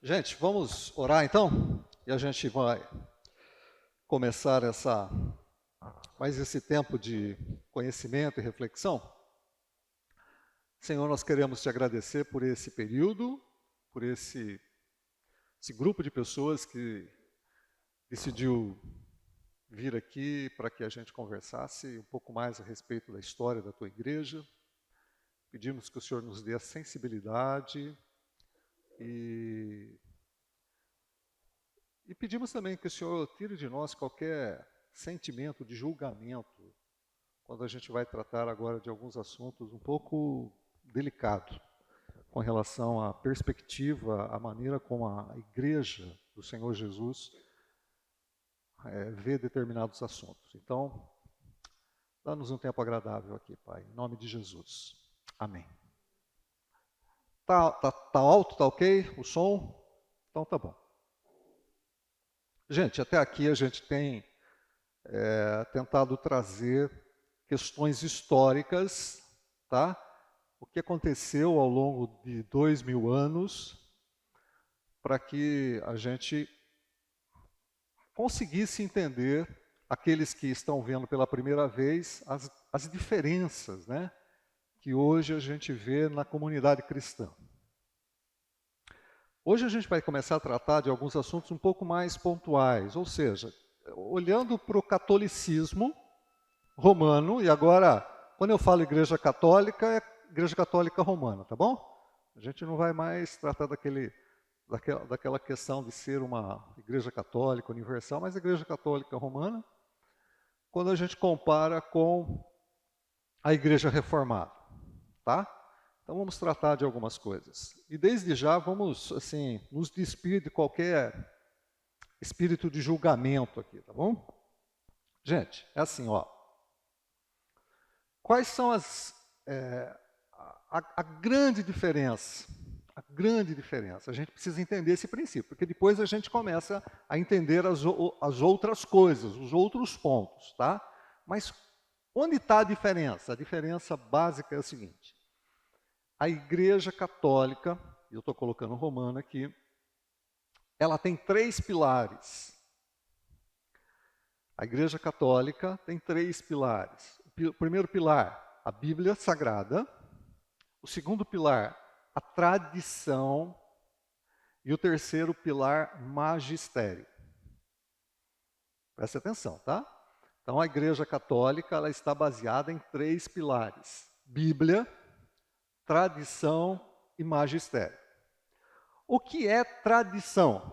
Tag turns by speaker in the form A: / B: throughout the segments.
A: Gente, vamos orar então? E a gente vai começar mais esse tempo de conhecimento e reflexão. Senhor, nós queremos te agradecer por esse período, por esse grupo de pessoas que decidiu vir aqui para que a gente conversasse um pouco mais a respeito da história da tua igreja. Pedimos que o Senhor nos dê a sensibilidade e pedimos também que o Senhor tire de nós qualquer sentimento de julgamento quando a gente vai tratar agora de alguns assuntos um pouco delicados com relação à perspectiva, à maneira como a igreja do Senhor Jesus vê determinados assuntos. Então, dá-nos um tempo agradável aqui, Pai, em nome de Jesus. Amém. Tá alto, tá ok o som? Então tá bom. Gente, até aqui a gente tem tentado trazer questões históricas, tá? O que aconteceu ao longo de 2000 anos, para que a gente conseguisse entender, aqueles que estão vendo pela primeira vez, as diferenças, né, que hoje a gente vê na comunidade cristã. Hoje a gente vai começar a tratar de alguns assuntos um pouco mais pontuais, ou seja, olhando para o catolicismo romano, e agora, quando eu falo igreja católica, é igreja católica romana, tá bom? A gente não vai mais tratar daquela questão de ser uma igreja católica universal, mas igreja católica romana, quando a gente compara com a igreja reformada, tá? Então vamos tratar de algumas coisas. E desde já vamos, assim, nos despir de qualquer espírito de julgamento aqui, tá bom? Gente, é assim, ó. Quais são a grande diferença? A grande diferença. A gente precisa entender esse princípio, porque depois a gente começa a entender as outras coisas, os outros pontos, tá? Mas onde está a diferença? A diferença básica é a seguinte. A Igreja Católica, eu estou colocando romana aqui, ela tem 3 pilares. A Igreja Católica tem 3 pilares. O primeiro pilar, a Bíblia Sagrada. O segundo pilar, a tradição. E o terceiro pilar, magistério. Presta atenção, tá? Então, a Igreja Católica ela está baseada em 3 pilares. Bíblia, tradição e magistério. O que é tradição?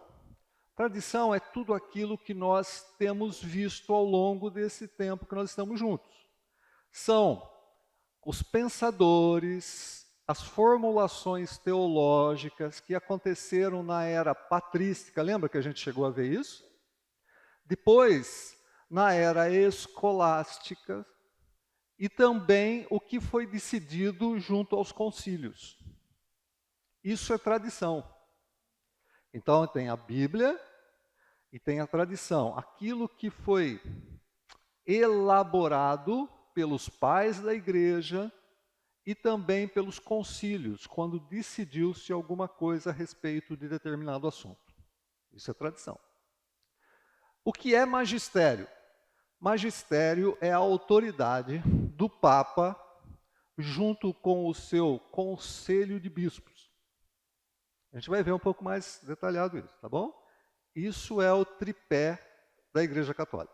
A: Tradição é tudo aquilo que nós temos visto ao longo desse tempo que nós estamos juntos. São os pensadores, as formulações teológicas que aconteceram na era patrística. Lembra que a gente chegou a ver isso? Depois, na era escolástica, e também o que foi decidido junto aos concílios. Isso é tradição. Então, tem a Bíblia e tem a tradição. Aquilo que foi elaborado pelos pais da igreja e também pelos concílios, quando decidiu-se alguma coisa a respeito de determinado assunto. Isso é tradição. O que é magistério? Magistério é a autoridade do Papa junto com o seu conselho de bispos. A gente vai ver um pouco mais detalhado isso, tá bom? Isso é o tripé da Igreja Católica.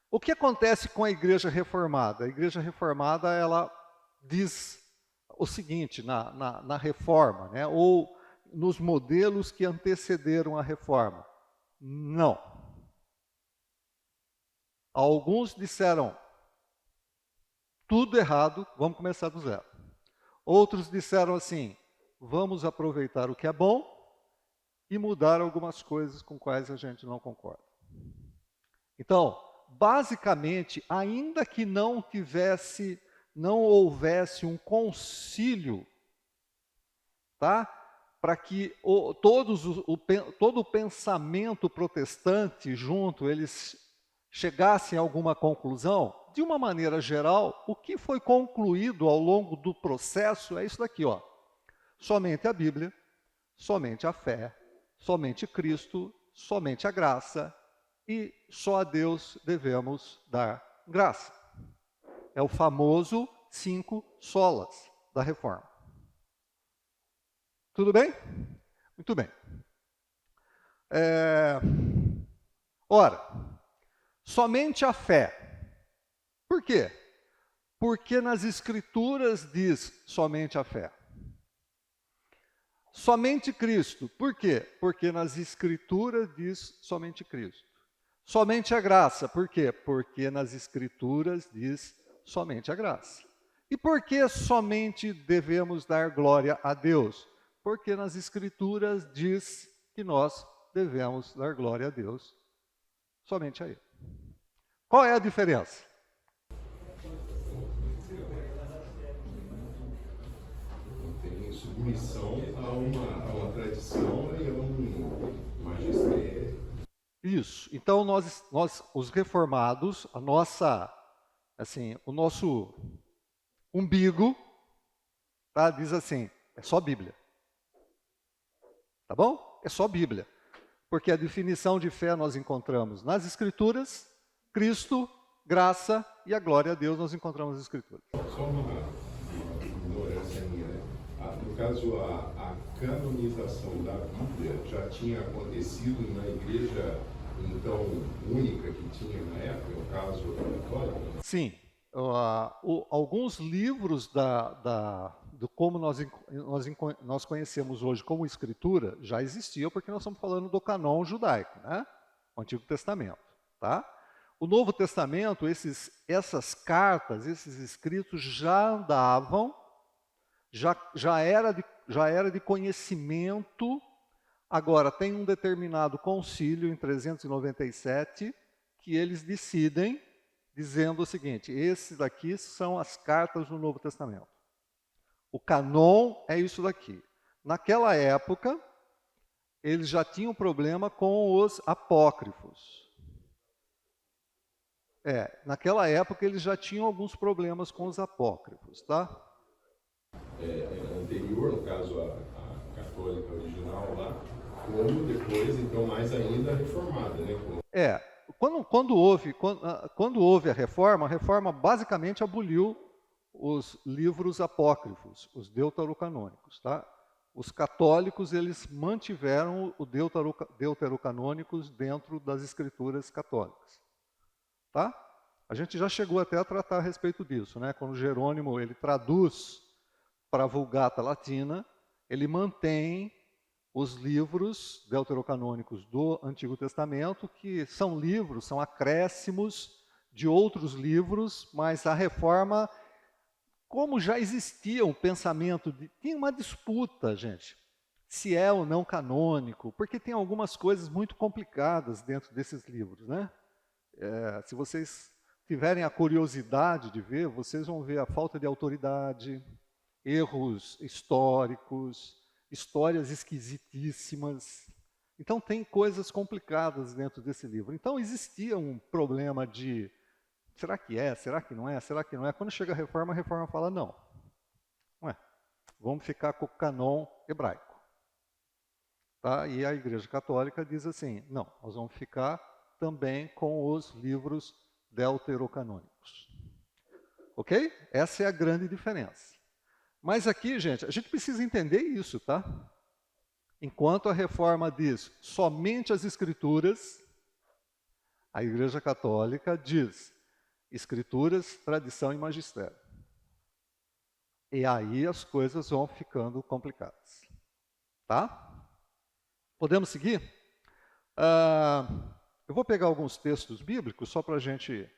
A: O que acontece com a Igreja Reformada? A Igreja Reformada, ela diz o seguinte, na Reforma, né? Ou nos modelos que antecederam a Reforma. Não. Alguns disseram tudo errado, vamos começar do zero. Outros disseram assim, vamos aproveitar o que é bom e mudar algumas coisas com quais a gente não concorda. Então, basicamente, ainda que não houvesse um concílio, tá? Para que todo o pensamento protestante junto, eles chegassem a alguma conclusão, de uma maneira geral, o que foi concluído ao longo do processo é isso daqui, ó. Somente a Bíblia, somente a fé, somente Cristo, somente a graça, e só a Deus devemos dar graça. É o famoso 5 solas da Reforma. Tudo bem? Muito bem. Ora, somente a fé. Por quê? Porque nas Escrituras diz somente a fé. Somente Cristo. Por quê? Porque nas Escrituras diz somente Cristo. Somente a graça. Por quê? Porque nas Escrituras diz somente a graça. E por que somente devemos dar glória a Deus? Porque nas Escrituras diz que nós devemos dar glória a Deus somente a Ele. Qual é a diferença?
B: Tem submissão a uma tradição e a um magistério.
A: Isso. Então nós os reformados, o nosso umbigo, tá? Diz assim, é só Bíblia. Tá bom? É só Bíblia. Porque a definição de fé nós encontramos nas Escrituras, Cristo, graça e a glória a Deus nós encontramos nas Escrituras.
B: Só uma ignorância minha, né? No caso, a canonização da Bíblia já tinha acontecido na igreja, então, única que tinha na época, no caso católica?
A: Sim. Alguns livros do como nós conhecemos hoje como Escritura já existiam, porque nós estamos falando do canon judaico, né? O Antigo Testamento, tá? O Novo Testamento, essas cartas, esses escritos já andavam, já era de conhecimento. Agora, tem um determinado concílio em 397 que eles decidem dizendo o seguinte: esses daqui são as cartas do Novo Testamento. O canon é isso daqui. Naquela época, eles já tinham problema com os apócrifos. Naquela época eles já tinham alguns problemas com os apócrifos, tá?
B: Anterior, no caso, a católica original lá, como depois, então, mais ainda reformada, né?
A: Quando houve a reforma basicamente aboliu os livros apócrifos, os deuterocanônicos, tá? Os católicos, eles mantiveram o deuterocanônicos dentro das escrituras católicas, tá? A gente já chegou até a tratar a respeito disso, né? Quando Jerônimo, ele traduz para a Vulgata Latina, ele mantém os livros deuterocanônicos do Antigo Testamento, que são livros, são acréscimos de outros livros, mas a reforma, como já existia um pensamento, tinha uma disputa, gente, se é ou não canônico, porque tem algumas coisas muito complicadas dentro desses livros, né? Se vocês tiverem a curiosidade de ver, vocês vão ver a falta de autoridade, erros históricos, histórias esquisitíssimas. Então, tem coisas complicadas dentro desse livro. Então, existia um problema de, será que é, será que não é, será que não é? Quando chega a reforma fala, não é, vamos ficar com o canon hebraico. Tá? E a Igreja Católica diz assim, não, nós vamos ficar também com os livros deuterocanônicos. Ok? Essa é a grande diferença. Mas aqui, gente, a gente precisa entender isso, tá? Enquanto a reforma diz somente as escrituras, a Igreja Católica diz escrituras, tradição e magistério. E aí as coisas vão ficando complicadas. Tá? Podemos seguir? Eu vou pegar alguns textos bíblicos só para a gente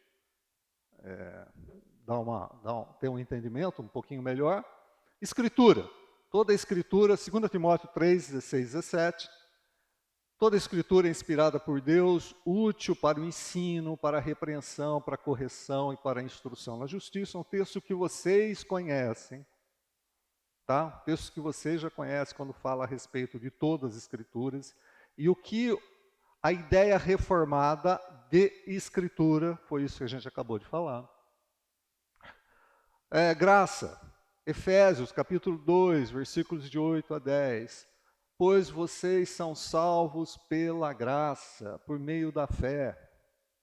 A: ter um entendimento um pouquinho melhor. Escritura. Toda a Escritura, 2 Timóteo 3, 16, 17. Toda a Escritura é inspirada por Deus, útil para o ensino, para a repreensão, para a correção e para a instrução na justiça. Um texto que vocês conhecem, tá? Um texto que vocês já conhecem quando fala a respeito de todas as Escrituras. E o que a ideia reformada de Escritura, foi isso que a gente acabou de falar. Graça. Efésios, capítulo 2, versículos de 8 a 10. pois vocês são salvos pela graça, por meio da fé.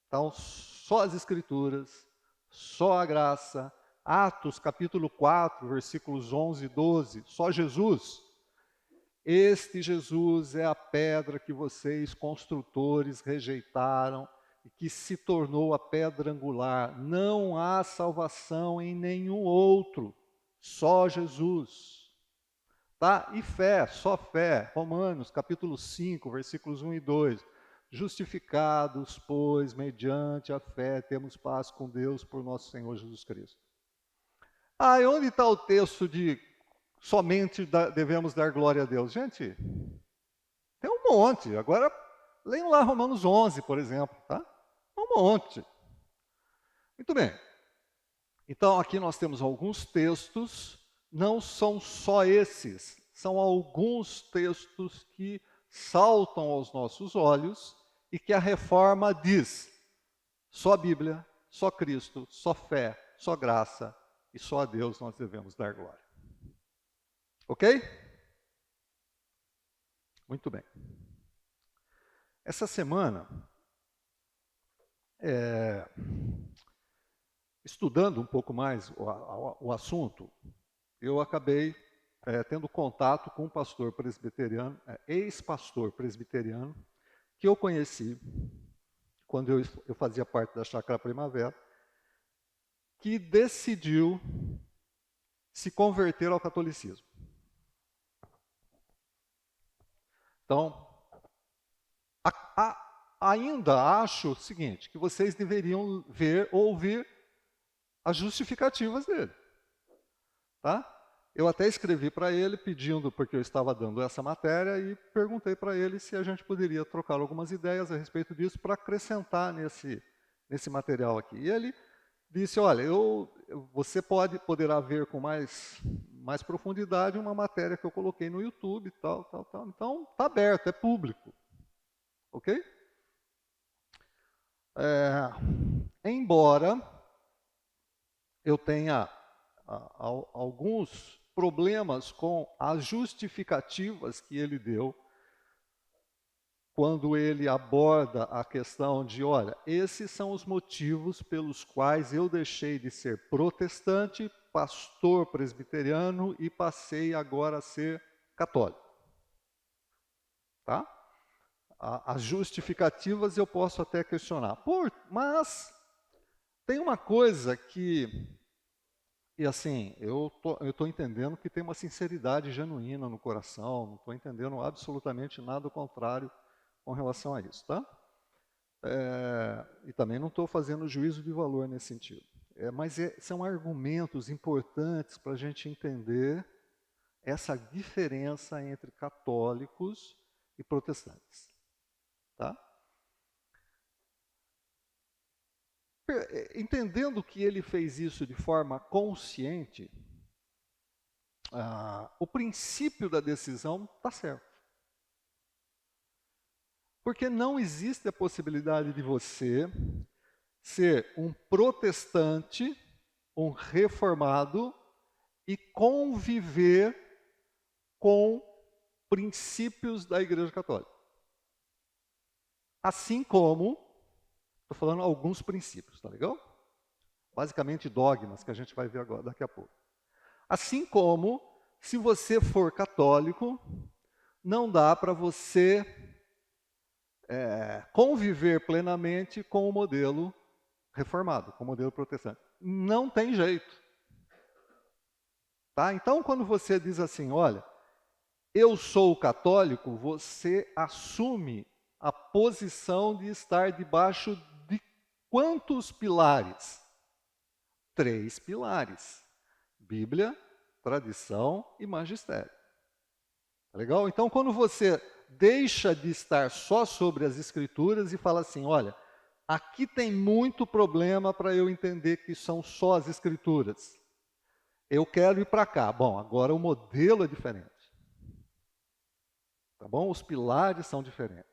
A: Então, só as Escrituras, só a graça. Atos, capítulo 4, versículos 11 e 12, só Jesus. Este Jesus é a pedra que vocês, construtores, rejeitaram e que se tornou a pedra angular. Não há salvação em nenhum outro, só Jesus. Tá? E fé, só fé. Romanos, capítulo 5, versículos 1 e 2. Justificados, pois, mediante a fé, temos paz com Deus por nosso Senhor Jesus Cristo. Ah, e onde está o texto de somente devemos dar glória a Deus? Gente, tem um monte. Agora, leiam lá Romanos 11, por exemplo, tá? Um monte. Muito bem. Então, aqui nós temos alguns textos, não são só esses, são alguns textos que saltam aos nossos olhos e que a Reforma diz: só a Bíblia, só Cristo, só fé, só graça e só a Deus nós devemos dar glória. Ok? Muito bem. Essa semana, estudando um pouco mais o assunto, eu acabei tendo contato com um pastor presbiteriano, ex-pastor presbiteriano, que eu conheci quando eu fazia parte da Chácara Primavera, que decidiu se converter ao catolicismo. Então, ainda acho o seguinte, que vocês deveriam ouvir as justificativas dele. Tá? Eu até escrevi para ele pedindo, porque eu estava dando essa matéria, e perguntei para ele se a gente poderia trocar algumas ideias a respeito disso para acrescentar nesse material aqui. E ele disse: olha, você poderá ver com mais profundidade uma matéria que eu coloquei no YouTube, tal. Então, está aberto, é público. Ok? Embora eu tenha alguns problemas com as justificativas que ele deu quando ele aborda a questão de, olha, esses são os motivos pelos quais eu deixei de ser protestante, pastor presbiteriano e passei agora a ser católico. Tá? As justificativas eu posso até questionar. Mas tem uma coisa que... E assim, eu estou entendendo que tem uma sinceridade genuína no coração, não estou entendendo absolutamente nada contrário com relação a isso, tá? E também não estou fazendo juízo de valor nesse sentido. Mas são argumentos importantes para a gente entender essa diferença entre católicos e protestantes, tá? Entendendo que ele fez isso de forma consciente, o princípio da decisão está certo. Porque não existe a possibilidade de você ser um protestante, um reformado e conviver com princípios da Igreja Católica. Assim como... Estou falando alguns princípios, tá legal? Basicamente dogmas, que a gente vai ver agora, daqui a pouco. Assim como, se você for católico, não dá para você conviver plenamente com o modelo reformado, com o modelo protestante. Não tem jeito. Tá? Então, quando você diz assim, olha, eu sou católico, você assume a posição de estar debaixo de quantos pilares? 3 pilares: Bíblia, tradição e magistério. Tá legal? Então, quando você deixa de estar só sobre as Escrituras e fala assim, olha, aqui tem muito problema para eu entender que são só as Escrituras. Eu quero ir para cá. Bom, agora o modelo é diferente. Tá bom? Os pilares são diferentes.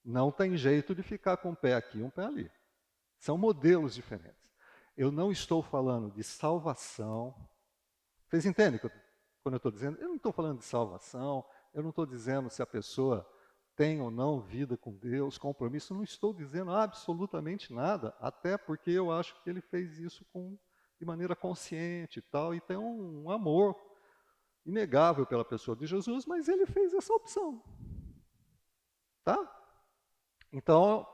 A: Não tem jeito de ficar com um pé aqui e um pé ali. São modelos diferentes. Eu não estou falando de salvação. Vocês entendem quando eu estou dizendo? Eu não estou falando de salvação, Eu não estou dizendo se a pessoa tem ou não vida com Deus, compromisso, não estou dizendo absolutamente nada, até porque eu acho que ele fez isso de maneira consciente e tal, e tem um amor inegável pela pessoa de Jesus, mas ele fez essa opção. Tá? Então,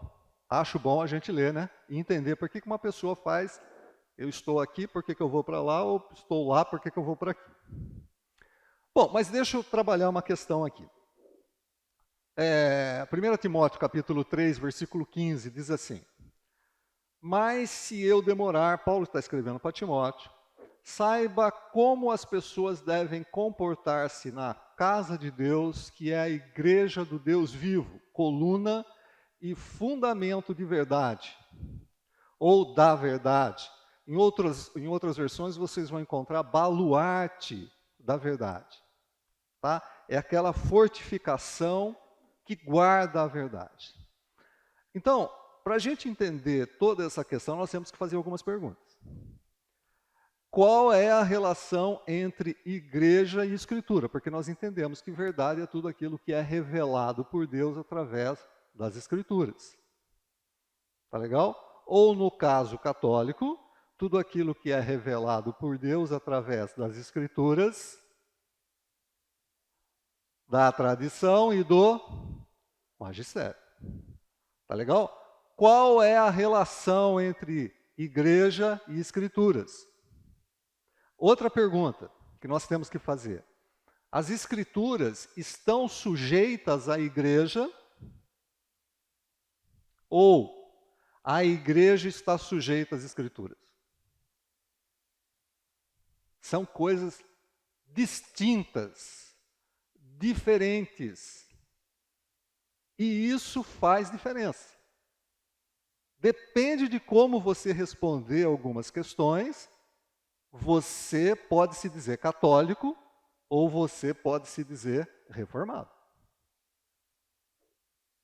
A: acho bom a gente ler, né? E entender por que uma pessoa faz, eu estou aqui, por que eu vou para lá, ou estou lá, por que eu vou para aqui. Bom, mas deixa eu trabalhar uma questão aqui. 1 Timóteo capítulo 3, versículo 15, diz assim: mas se eu demorar, Paulo está escrevendo para Timóteo, saiba como as pessoas devem comportar-se na casa de Deus, que é a igreja do Deus vivo, coluna e fundamento de verdade, ou da verdade. Em outras versões vocês vão encontrar baluarte da verdade. Tá? É aquela fortificação que guarda a verdade. Então, para a gente entender toda essa questão, nós temos que fazer algumas perguntas. Qual é a relação entre igreja e escritura? Porque nós entendemos que verdade é tudo aquilo que é revelado por Deus através das escrituras. Tá legal? Ou no caso católico, tudo aquilo que é revelado por Deus através das escrituras, da tradição e do magistério. Tá legal? Qual é a relação entre igreja e escrituras? Outra pergunta que nós temos que fazer. As escrituras estão sujeitas à igreja ou a igreja está sujeita às escrituras? São coisas distintas, diferentes. E isso faz diferença. Depende de como você responder algumas questões, você pode se dizer católico ou você pode se dizer reformado.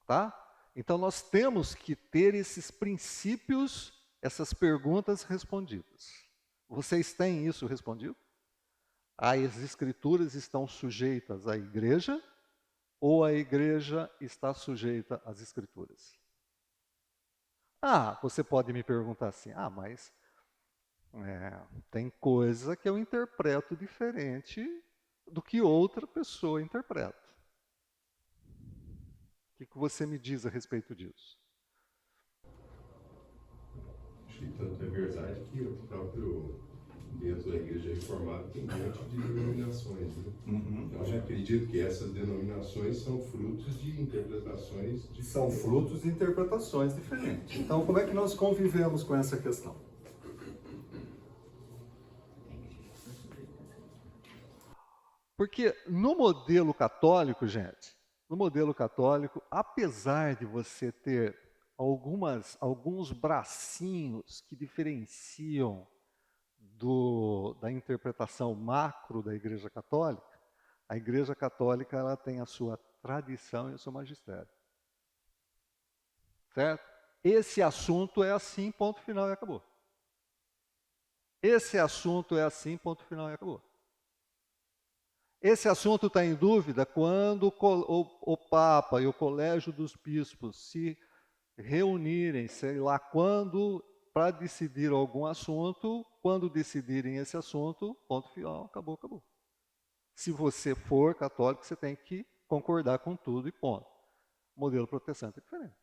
A: Tá? Então nós temos que ter esses princípios, essas perguntas respondidas. Vocês têm isso respondido? As escrituras estão sujeitas à igreja ou a igreja está sujeita às escrituras? Você pode me perguntar assim, mas tem coisa que eu interpreto diferente do que outra pessoa interpreta. O que você me diz a respeito disso?
B: Acho que tanto é verdade que o próprio dentro da Igreja Reformada tem um monte de denominações. Né? Então, eu acredito que essas denominações são frutos de interpretações diferentes.
A: São frutos de interpretações diferentes. Então, como é que nós convivemos com essa questão? Porque no modelo católico, gente, no modelo católico, apesar de você ter alguns bracinhos que diferenciam da interpretação macro da Igreja Católica, a Igreja Católica ela tem a sua tradição e o seu magistério. Certo? Esse assunto é assim, ponto final e acabou. Esse assunto é assim, ponto final e acabou. Esse assunto está em dúvida quando o Papa e o Colégio dos Bispos se reunirem, sei lá quando, para decidir algum assunto. Quando decidirem esse assunto, ponto final, acabou, acabou. Se você for católico, você tem que concordar com tudo e ponto. O modelo protestante é diferente.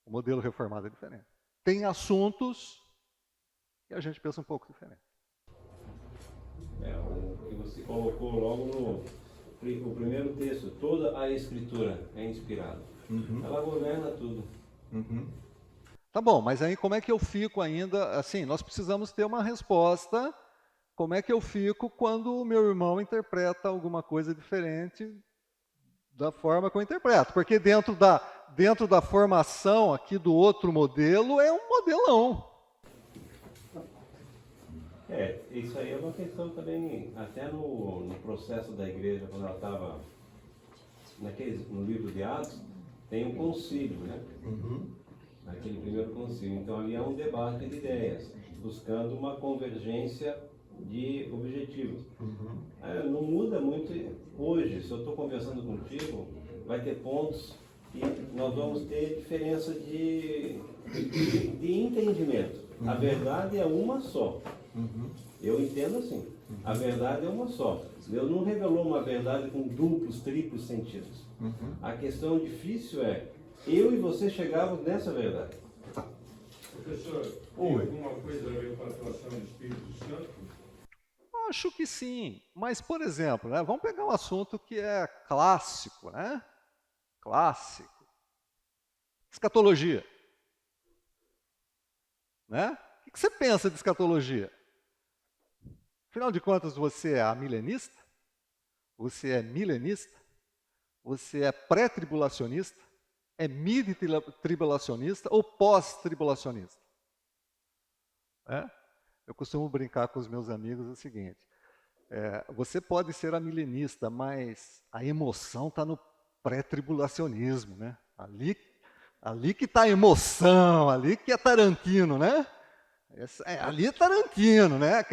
A: O modelo reformado é diferente. Tem assuntos que a gente pensa um pouco diferente.
C: O que você colocou logo no primeiro texto, toda a escritura é inspirada. Ela governa tudo.
A: Tá bom, mas aí como é que eu fico ainda, assim, nós precisamos ter uma resposta, como é que eu fico quando o meu irmão interpreta alguma coisa diferente da forma que eu interpreto? Porque dentro da formação aqui do outro modelo é um modelão.
C: Isso aí é uma questão também, até no processo da igreja, quando ela estava no livro de Atos, tem um concílio, né? Naquele primeiro concílio. Então ali é um debate de ideias, buscando uma convergência de objetivo. Não muda muito hoje. Se eu estou conversando contigo, vai ter pontos que nós vamos ter diferença de entendimento. A verdade é uma só. Eu entendo assim. A verdade é uma só. Deus não revelou uma verdade com duplos, triplos sentidos. A questão difícil é eu e você chegarmos nessa verdade.
B: Professor, tem alguma coisa a ver com a atuação do Espírito Santo?
A: Acho que sim. Mas, por exemplo, né, vamos pegar um assunto que é clássico, né? Clássico. Escatologia. Né? O que você pensa de escatologia? Afinal de contas, você é amilenista? Você é milenista? Você é pré-tribulacionista? É mid-tribulacionista ou pós-tribulacionista? Eu costumo brincar com os meus amigos o seguinte, você pode ser amilenista, mas a emoção está no pré-tribulacionismo, né? Ali que está a emoção, ali que é Tarantino, né? Ali é Tarantino, né?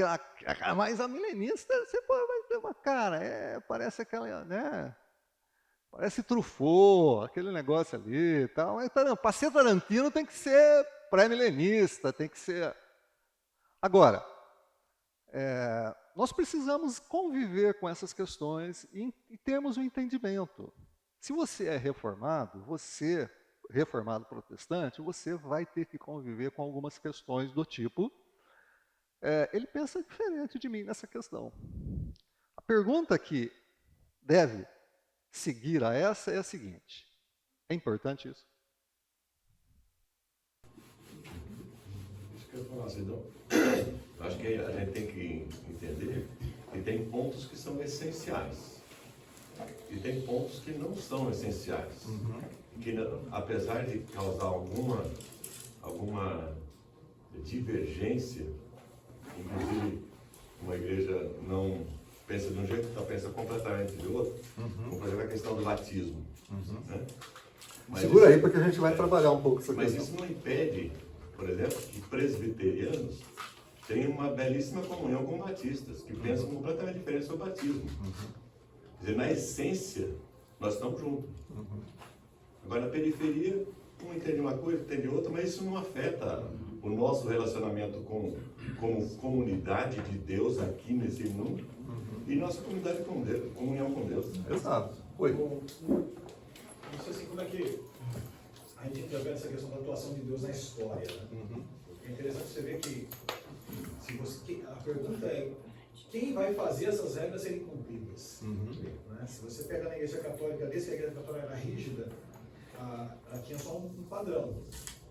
A: Mas a milenista, você vai ter uma cara, parece aquela, né? Parece Truffaut, aquele negócio ali e tal. Mas para ser Tarantino tem que ser pré-milenista, tem que ser... Agora, nós precisamos conviver com essas questões e termos um entendimento. Se você é reformado, reformado protestante, você vai ter que conviver com algumas questões do tipo, ele pensa diferente de mim nessa questão. A pergunta que deve seguir a essa é a seguinte, é importante isso?
D: Isso que eu ia falar, Sidão. Acho que a gente tem que entender que tem pontos que são essenciais e tem pontos que não são essenciais. Que, apesar de causar alguma divergência, inclusive uma igreja não pensa de um jeito, outra pensa completamente de outro, como por exemplo a questão do batismo. Né?
E: Segura aí, porque a gente vai trabalhar um pouco essa questão.
D: Mas isso não impede, por exemplo, que presbiterianos tenham uma belíssima comunhão com batistas, que pensam completamente diferente sobre o batismo. Quer dizer, na essência, nós estamos juntos. Agora, na periferia, um entende uma coisa, entende outra, mas isso não afeta o nosso relacionamento como comunidade de Deus aqui nesse mundo e nossa comunidade com Deus, comunhão com Deus.
E: Exato. Oi.
F: Não sei assim, como é que a gente interpreta essa questão da atuação de Deus na história, né? É interessante você ver que a pergunta é quem vai fazer essas regras serem cumpridas? Né? Se você pega na Igreja Católica, desde que a Igreja Católica era rígida, ela tinha só um padrão.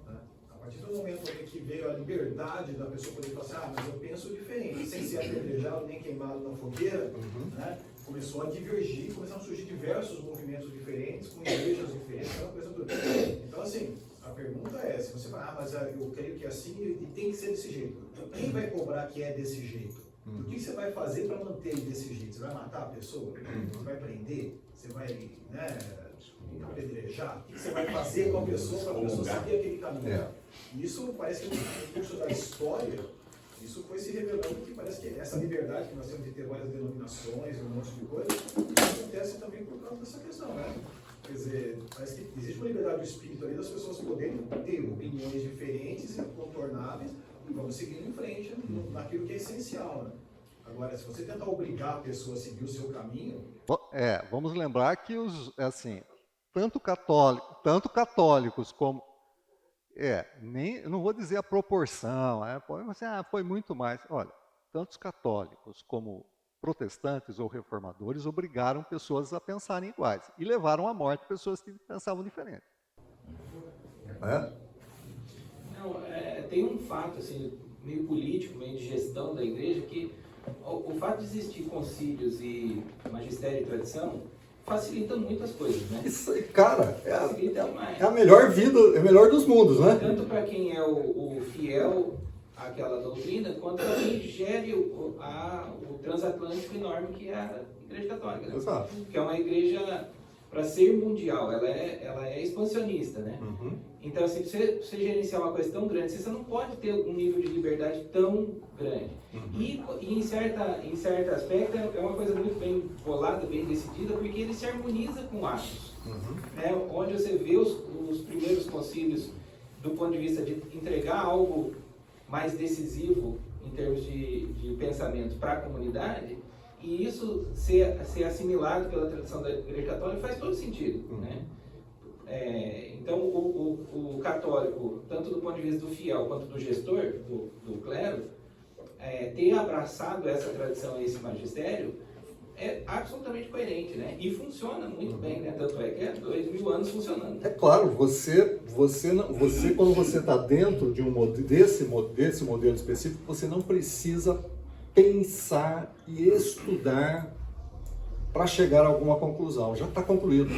F: Né? A partir do momento em que veio a liberdade da pessoa poder falar assim, mas eu penso diferente, sem ser apedrejado nem queimado na fogueira, né? Começou a divergir, começaram a surgir diversos movimentos diferentes, com igrejas diferentes, aquela coisa toda. Então, assim, a pergunta é, se você fala, mas eu creio que é assim e tem que ser desse jeito. Quem vai cobrar que é desse jeito? O que você vai fazer para manter ele desse jeito? Você vai matar a pessoa? Você vai prender? Você vai, né, apedrejar? O que você vai fazer com a pessoa para a pessoa seguir aquele caminho? Isso parece que no curso da história, isso foi se revelando que parece que essa liberdade que nós temos de ter várias denominações, um monte de coisa, acontece também por causa dessa questão, né? Quer dizer, parece que existe uma liberdade do espírito ali das pessoas poderem ter opiniões diferentes, incontornáveis, e vamos seguir em frente naquilo que é essencial, né? Agora, se você tentar obrigar a pessoa a seguir o seu caminho...
A: Vamos lembrar que tanto católicos como... eu não vou dizer a proporção, foi muito mais. Olha, tantos católicos como protestantes ou reformadores obrigaram pessoas a pensarem iguais e levaram à morte pessoas que pensavam diferente.
G: Não, tem um fato assim, meio político, meio de gestão da igreja, que o fato de existir concílios e magistério e tradição facilita muito as coisas, né?
E: Isso, cara,
G: é
E: a melhor vida, é o melhor dos mundos, né?
G: Tanto para quem é o fiel àquela doutrina, quanto para quem gere o transatlântico enorme que é a Igreja Católica, né?
E: Exato.
G: Que é uma igreja para ser mundial, ela é expansionista, né? Então, assim, para você gerenciar uma coisa tão grande, você não pode ter um nível de liberdade tão grande. E em certo aspecto, é uma coisa muito bem bolada, bem decidida, porque ele se harmoniza com Atos. Né? Onde você vê os primeiros concílios do ponto de vista de entregar algo mais decisivo em termos de pensamento para a comunidade, e isso ser assimilado pela tradição da Igreja Católica faz todo sentido. Né? Então, o católico, tanto do ponto de vista do fiel quanto do gestor, do clero, ter abraçado essa tradição e esse magistério é absolutamente coerente, né? E funciona muito bem, né? Tanto é que é 2000 anos funcionando.
E: É claro, você quando você está dentro de desse modelo específico, você não precisa pensar e estudar para chegar a alguma conclusão. Já está concluído.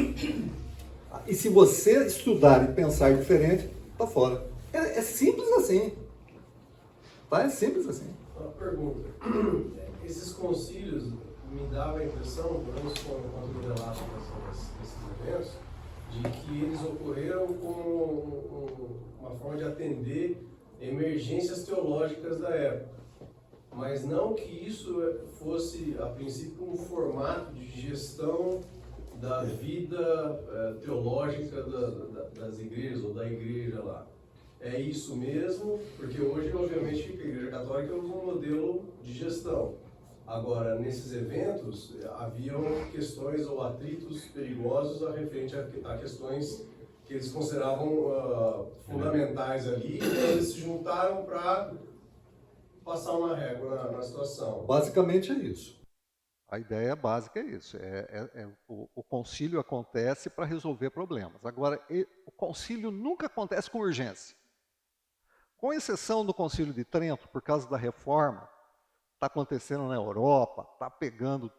E: E se você estudar e pensar diferente, está fora. É simples assim. Tá? É simples assim.
H: Uma pergunta. Esses concílios me dava a impressão, pelo menos quando me relatam desses eventos, de que eles ocorreram como uma forma de atender emergências teológicas da época. Mas não que isso fosse, a princípio, um formato de gestão da vida teológica das igrejas, ou da igreja lá. É isso mesmo, porque hoje, obviamente, a Igreja Católica usa um modelo de gestão. Agora, nesses eventos, haviam questões ou atritos perigosos referente a questões que eles consideravam fundamentais ali, e eles se juntaram para passar uma régua na situação.
E: Basicamente é isso.
A: A ideia básica é isso. O concílio acontece para resolver problemas. Agora, o concílio nunca acontece com urgência. Com exceção do concílio de Trento, por causa da reforma, está acontecendo na Europa, está pegando,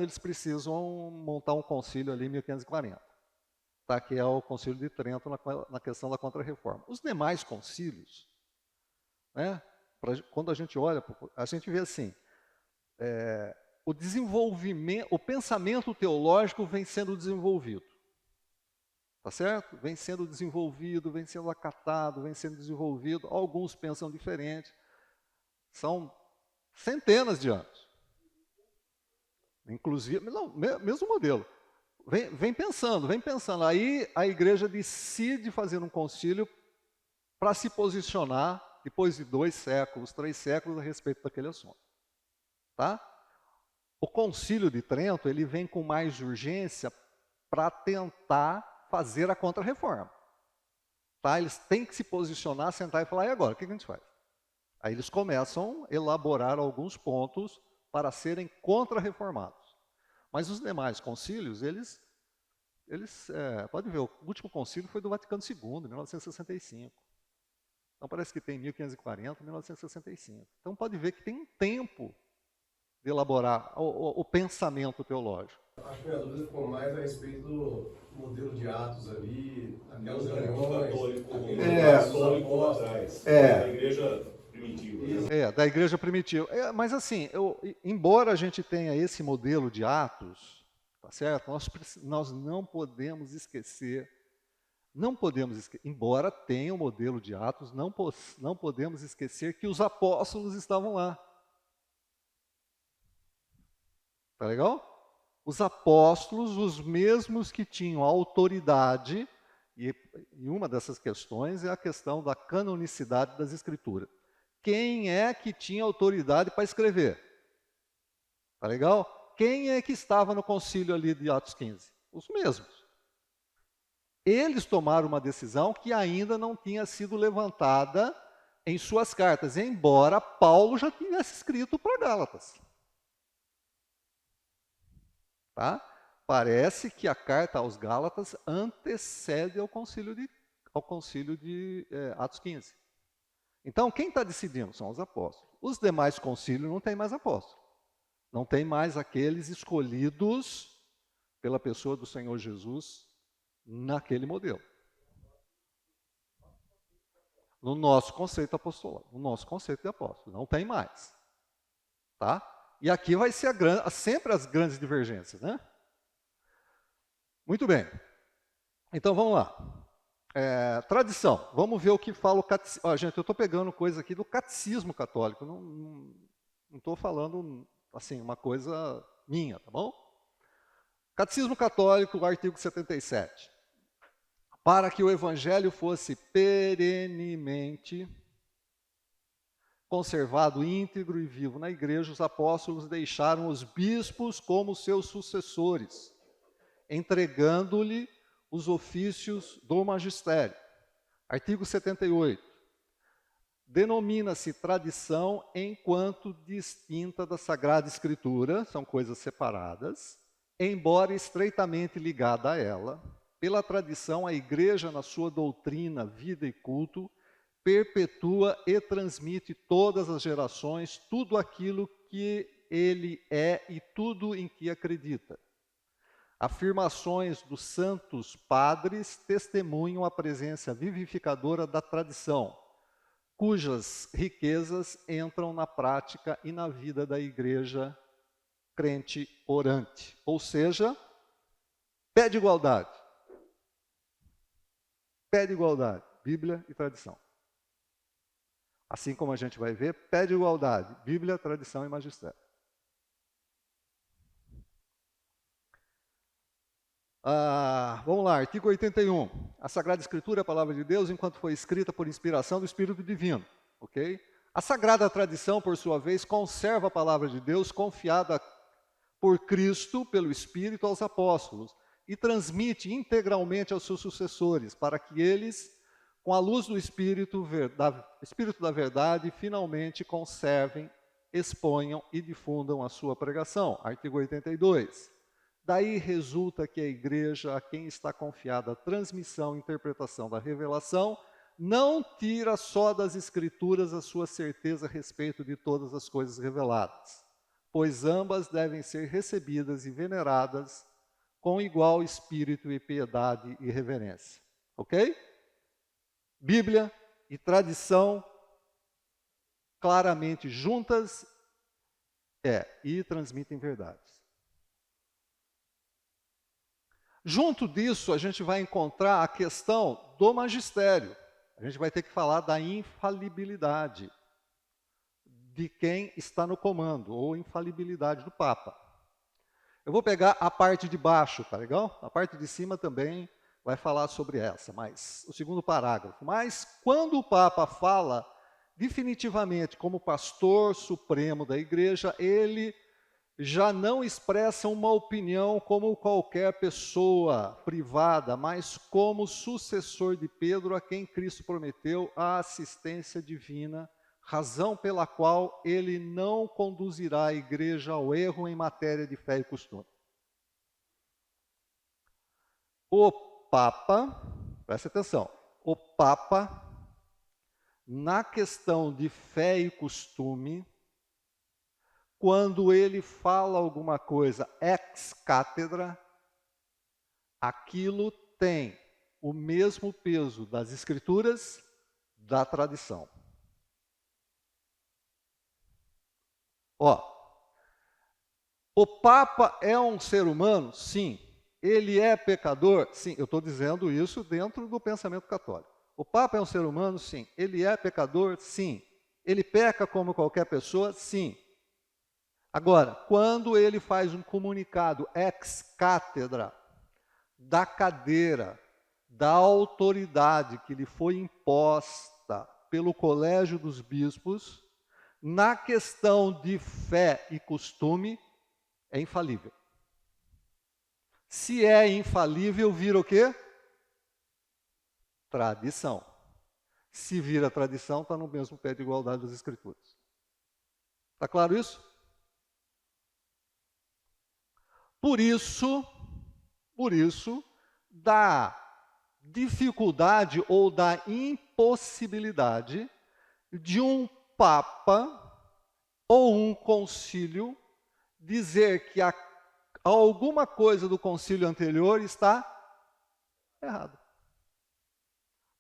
A: eles precisam montar um concílio ali em 1540, tá? Que é o concílio de Trento na questão da contra-reforma. Os demais concílios, né, quando a gente olha, a gente vê assim, o desenvolvimento, o pensamento teológico vem sendo desenvolvido. Tá certo? Vem sendo desenvolvido, vem sendo acatado, vem sendo desenvolvido. Alguns pensam diferente. São centenas de anos. Inclusive, não, mesmo modelo. Vem pensando. Aí a igreja decide fazer um concílio para se posicionar, depois de 2 séculos, 3 séculos, a respeito daquele assunto. Tá? O concílio de Trento, ele vem com mais urgência para tentar fazer a contra-reforma. Tá? Eles têm que se posicionar, sentar e falar, e agora, o que a gente faz? Aí eles começam a elaborar alguns pontos para serem contra-reformados. Mas os demais concílios, eles pode ver, o último concílio foi do Vaticano II, em 1965. Então parece que tem 1540, 1965. Então pode ver que tem um tempo de elaborar o pensamento teológico.
H: Acho que minha dúvida ficou mais a respeito do modelo de Atos ali, aquelas reuniões,
D: católico atrás, da igreja primitiva.
A: Da igreja primitiva. Mas assim, embora a gente tenha esse modelo de Atos, tá certo? Nós não podemos esquecer, embora tenha o modelo de Atos, não podemos esquecer que os apóstolos estavam lá. Tá legal? Os apóstolos, os mesmos que tinham autoridade, e uma dessas questões é a questão da canonicidade das Escrituras. Quem é que tinha autoridade para escrever? Tá legal? Quem é que estava no concílio ali de Atos 15? Os mesmos. Eles tomaram uma decisão que ainda não tinha sido levantada em suas cartas, embora Paulo já tivesse escrito para Gálatas. Tá? Parece que a carta aos Gálatas antecede ao concílio de Atos 15. Então, quem está decidindo são os apóstolos. Os demais concílios não tem mais apóstolos. Não tem mais aqueles escolhidos pela pessoa do Senhor Jesus naquele modelo. No nosso conceito apostolado, no nosso conceito de apóstolo, não tem mais. Tá? E aqui vai ser sempre as grandes divergências, né? Muito bem. Então vamos lá. Tradição. Vamos ver o que fala o catecismo. Gente, eu estou pegando coisa aqui do catecismo católico. Não estou falando assim uma coisa minha, tá bom? Catecismo católico, artigo 77. Para que o evangelho fosse perenemente conservado íntegro e vivo na igreja, os apóstolos deixaram os bispos como seus sucessores, entregando-lhe os ofícios do magistério. Artigo 78. Denomina-se tradição enquanto distinta da Sagrada Escritura, são coisas separadas, embora estreitamente ligada a ela. Pela tradição, a igreja, na sua doutrina, vida e culto, perpetua e transmite todas as gerações tudo aquilo que ele é e tudo em que acredita. Afirmações dos santos padres testemunham a presença vivificadora da tradição, cujas riquezas entram na prática e na vida da igreja crente orante. Ou seja, pé de igualdade. Pé de igualdade, Bíblia e tradição. Assim como a gente vai ver, pé de igualdade, Bíblia, tradição e magistério. Vamos lá, artigo 81. A Sagrada Escritura é a palavra de Deus, enquanto foi escrita por inspiração do Espírito Divino. Ok? A Sagrada Tradição, por sua vez, conserva a palavra de Deus confiada por Cristo, pelo Espírito, aos apóstolos, e transmite integralmente aos seus sucessores, para que eles, com a luz do Espírito da verdade, finalmente conservem, exponham e difundam a sua pregação. Artigo 82. Daí resulta que a igreja, a quem está confiada a transmissão e interpretação da revelação, não tira só das Escrituras a sua certeza a respeito de todas as coisas reveladas, pois ambas devem ser recebidas e veneradas com igual espírito e piedade e reverência. Ok? Bíblia e tradição claramente juntas e transmitem verdades. Junto disso, a gente vai encontrar a questão do magistério. A gente vai ter que falar da infalibilidade de quem está no comando, ou infalibilidade do Papa. Eu vou pegar a parte de baixo, tá legal? A parte de cima também vai falar sobre essa, mas o segundo parágrafo. Mas quando o Papa fala definitivamente como pastor supremo da igreja, ele já não expressa uma opinião como qualquer pessoa privada, mas como sucessor de Pedro, a quem Cristo prometeu a assistência divina, razão pela qual ele não conduzirá a igreja ao erro em matéria de fé e costume. O Papa, preste atenção, o Papa, na questão de fé e costume, quando ele fala alguma coisa ex cátedra, aquilo tem o mesmo peso das Escrituras, da tradição. O Papa é um ser humano? Sim. Ele é pecador? Sim. Eu estou dizendo isso dentro do pensamento católico. O Papa é um ser humano? Sim. Ele é pecador? Sim. Ele peca como qualquer pessoa? Sim. Agora, quando ele faz um comunicado ex cátedra, da cadeira, da autoridade que lhe foi imposta pelo colégio dos bispos, na questão de fé e costume, é infalível. Se é infalível, vira o quê? Tradição. Se vira tradição, está no mesmo pé de igualdade das Escrituras. Está claro isso? Por isso, da dificuldade ou da impossibilidade de um Papa ou um concílio dizer que alguma coisa do concílio anterior está errado.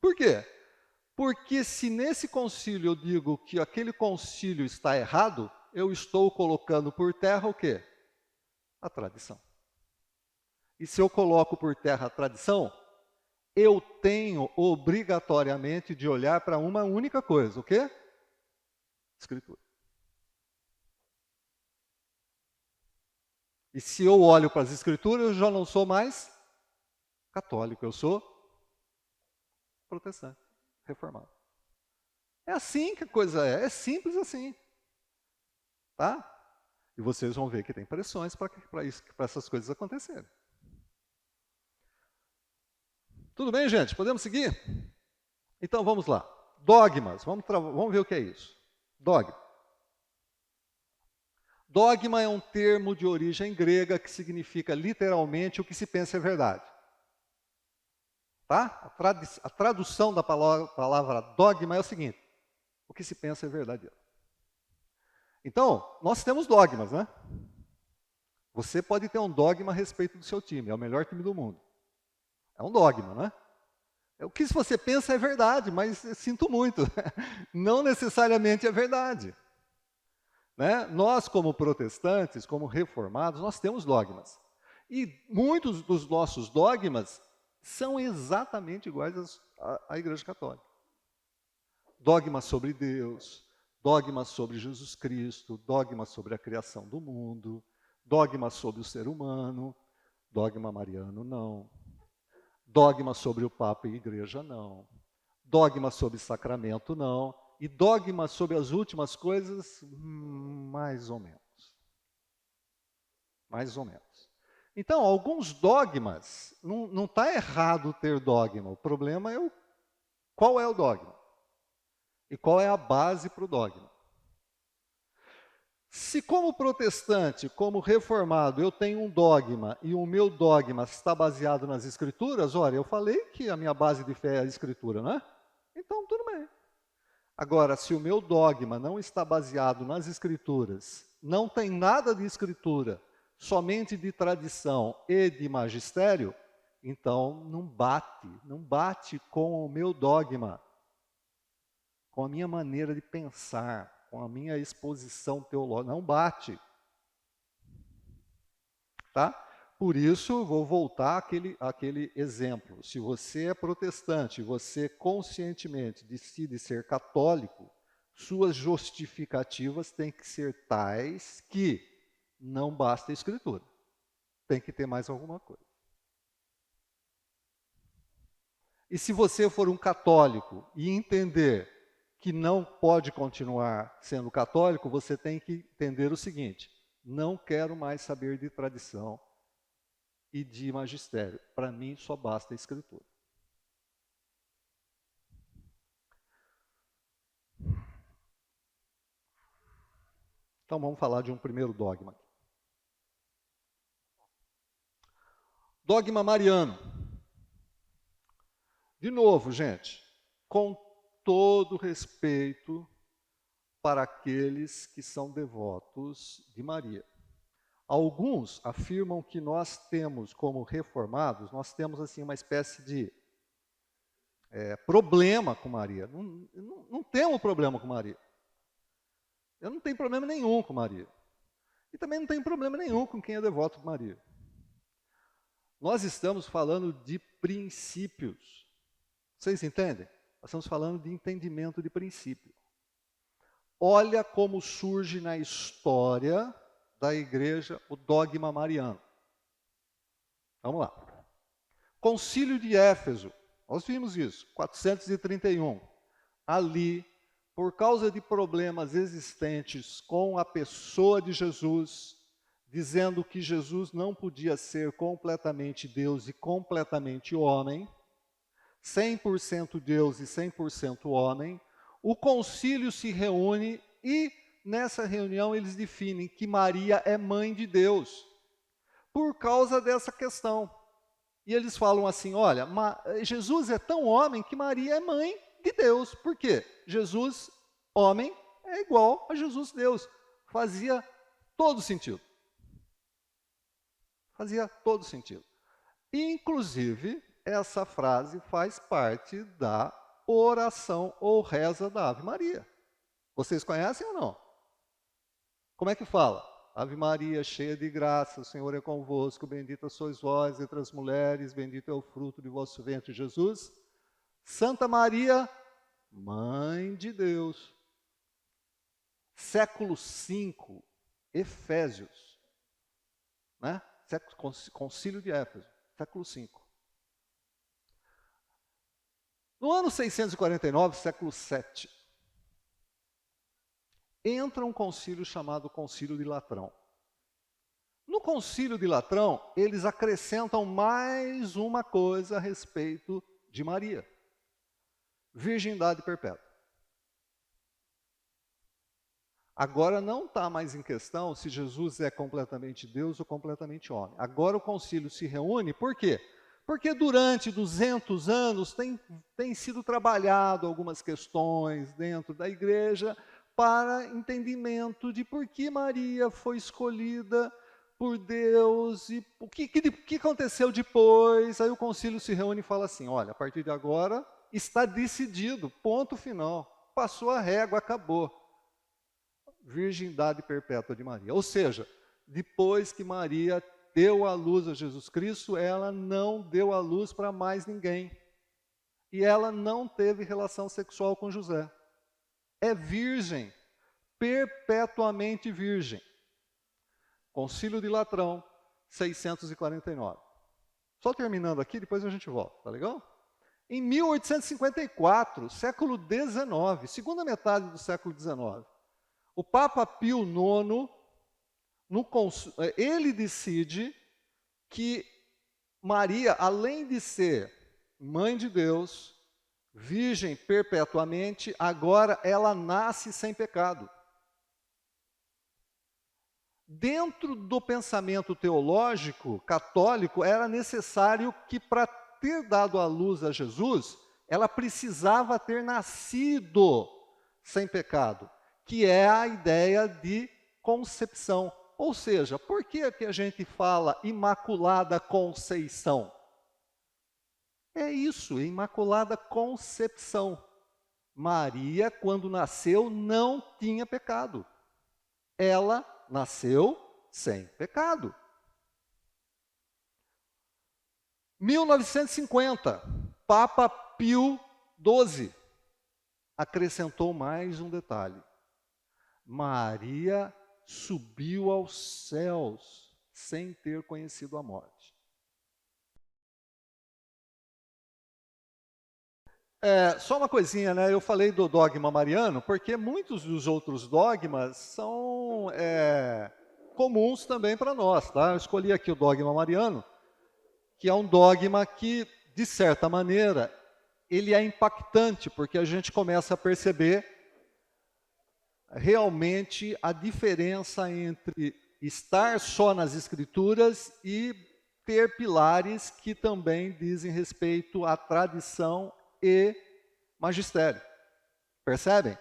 A: Por quê? Porque se nesse concílio eu digo que aquele concílio está errado, eu estou colocando por terra o quê? A tradição. e se eu coloco por terra a tradição, eu tenho obrigatoriamente de olhar para uma única coisa. O quê? Escritura. E se eu olho para as Escrituras, eu já não sou mais católico, eu sou protestante, reformado. É assim que a coisa é simples assim. Tá? E vocês vão ver que tem pressões para essas coisas acontecerem. Tudo bem, gente? Podemos seguir? Então vamos lá. Dogmas, vamos ver o que é isso. Dogma. Dogma é um termo de origem grega que significa literalmente o que se pensa é verdade. Tá? A tradução da palavra dogma é o seguinte: o que se pensa é verdadeiro. Então, nós temos dogmas, né? Você pode ter um dogma a respeito do seu time, é o melhor time do mundo. É um dogma, né? O que você pensa é verdade, mas sinto muito, não necessariamente é verdade. Né? Nós, como protestantes, como reformados, nós temos dogmas. E muitos dos nossos dogmas são exatamente iguais à Igreja Católica. Dogmas sobre Deus, dogmas sobre Jesus Cristo, dogmas sobre a criação do mundo, dogmas sobre o ser humano, dogma mariano não, dogma sobre o Papa e a Igreja não, dogma sobre sacramento não, e dogma sobre as últimas coisas, mais ou menos. Mais ou menos. Então, alguns dogmas, não está errado ter dogma, o problema é qual é o dogma. E qual é a base para o dogma. Se como protestante, como reformado, eu tenho um dogma e o meu dogma está baseado nas Escrituras, olha, eu falei que a minha base de fé é a Escritura, né? Então, tudo bem. Agora, se o meu dogma não está baseado nas Escrituras, não tem nada de Escritura, somente de tradição e de magistério, então não bate com o meu dogma, com a minha maneira de pensar, com a minha exposição teológica, não bate. Tá? Por isso, vou voltar àquele exemplo. Se você é protestante, você conscientemente decide ser católico, suas justificativas têm que ser tais que não basta a Escritura. Tem que ter mais alguma coisa. E se você for um católico e entender que não pode continuar sendo católico, você tem que entender o seguinte: não quero mais saber de tradição e de magistério. Para mim, só basta a Escritura. Então, vamos falar de um primeiro dogma. Dogma mariano. De novo, gente, com todo respeito para aqueles que são devotos de Maria. Alguns afirmam que nós temos, como reformados, nós temos assim uma espécie de problema com Maria. Não temos problema com Maria. Eu não tenho problema nenhum com Maria. E também não tenho problema nenhum com quem é devoto de Maria. Nós estamos falando de princípios. Vocês entendem? Nós estamos falando de entendimento de princípio. Olha como surge na história da igreja o dogma mariano. Vamos lá. Concílio de Éfeso, nós vimos isso, 431. Ali, por causa de problemas existentes com a pessoa de Jesus, dizendo que Jesus não podia ser completamente Deus e completamente homem, 100% Deus e 100% homem, o concílio se reúne e, nessa reunião, eles definem que Maria é mãe de Deus, por causa dessa questão. E eles falam assim, olha, Jesus é tão homem que Maria é mãe de Deus. Por quê? Jesus, homem, é igual a Jesus, Deus. Fazia todo sentido. Fazia todo sentido. E, inclusive, essa frase faz parte da oração ou reza da Ave Maria. Vocês conhecem ou não? Como é que fala? Ave Maria, cheia de graça, o Senhor é convosco, bendita sois vós entre as mulheres, bendito é o fruto de vosso ventre, Jesus. Santa Maria, Mãe de Deus. Século V, Efésios, né? Concílio de Éfeso, século V. No ano 649, século VII, entra um concílio chamado Concílio de Latrão. No Concílio de Latrão, eles acrescentam mais uma coisa a respeito de Maria: virgindade perpétua. Agora não está mais em questão se Jesus é completamente Deus ou completamente homem. Agora o concílio se reúne, por quê? Porque durante 200 anos tem sido trabalhado algumas questões dentro da igreja para entendimento de por que Maria foi escolhida por Deus e o que aconteceu depois. Aí o concílio se reúne e fala assim: olha, a partir de agora está decidido, ponto final, passou a régua, acabou. Virgindade perpétua de Maria. Ou seja, depois que Maria deu à luz a Jesus Cristo, ela não deu à luz para mais ninguém. E ela não teve relação sexual com José. É virgem, perpetuamente virgem. Concílio de Latrão, 649. Só terminando aqui, depois a gente volta, tá legal? Em 1854, século XIX, segunda metade do século XIX, o Papa Pio IX, ele decide que Maria, além de ser mãe de Deus, virgem perpetuamente, agora ela nasce sem pecado. Dentro do pensamento teológico católico, era necessário que, para ter dado à luz a Jesus, ela precisava ter nascido sem pecado, que é a ideia de concepção. Ou seja, por que a gente fala Imaculada Conceição? É isso, Imaculada Concepção. Maria, quando nasceu, não tinha pecado. Ela nasceu sem pecado. 1950, Papa Pio XII acrescentou mais um detalhe. Maria subiu aos céus sem ter conhecido a morte. Só uma coisinha, né? Eu falei do dogma mariano, porque muitos dos outros dogmas são comuns também para nós, tá? Eu escolhi aqui o dogma mariano, que é um dogma que, de certa maneira, ele é impactante, porque a gente começa a perceber realmente a diferença entre estar só nas Escrituras e ter pilares que também dizem respeito à tradição e magistério. Percebem?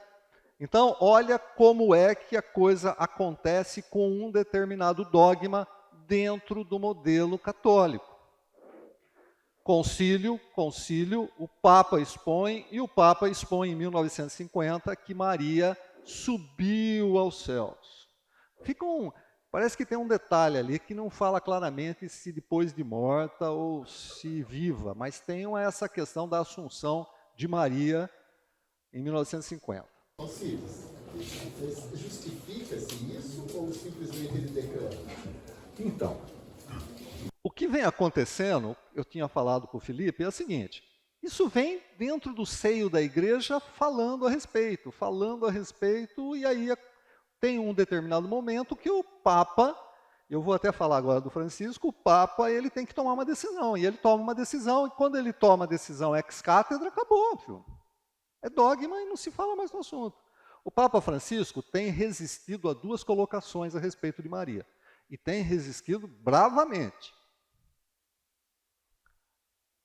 A: Então, olha como é que a coisa acontece com um determinado dogma dentro do modelo católico. Concílio, o Papa expõe, e o Papa expõe em 1950 que Maria subiu aos céus. Parece que tem um detalhe ali que não fala claramente se depois de morta ou se viva, mas tem essa questão da assunção de Maria em 1950.
E: Justifica-se isso ou simplesmente ele declara?
A: Então, o que vem acontecendo, eu tinha falado com o Felipe, é o seguinte: isso vem dentro do seio da igreja falando a respeito, e aí tem um determinado momento que o Papa, eu vou até falar agora do Francisco, o Papa ele tem que tomar uma decisão, e ele toma uma decisão, e quando ele toma a decisão ex cátedra, acabou, filho. É dogma e não se fala mais no assunto. O Papa Francisco tem resistido a duas colocações a respeito de Maria, e tem resistido bravamente.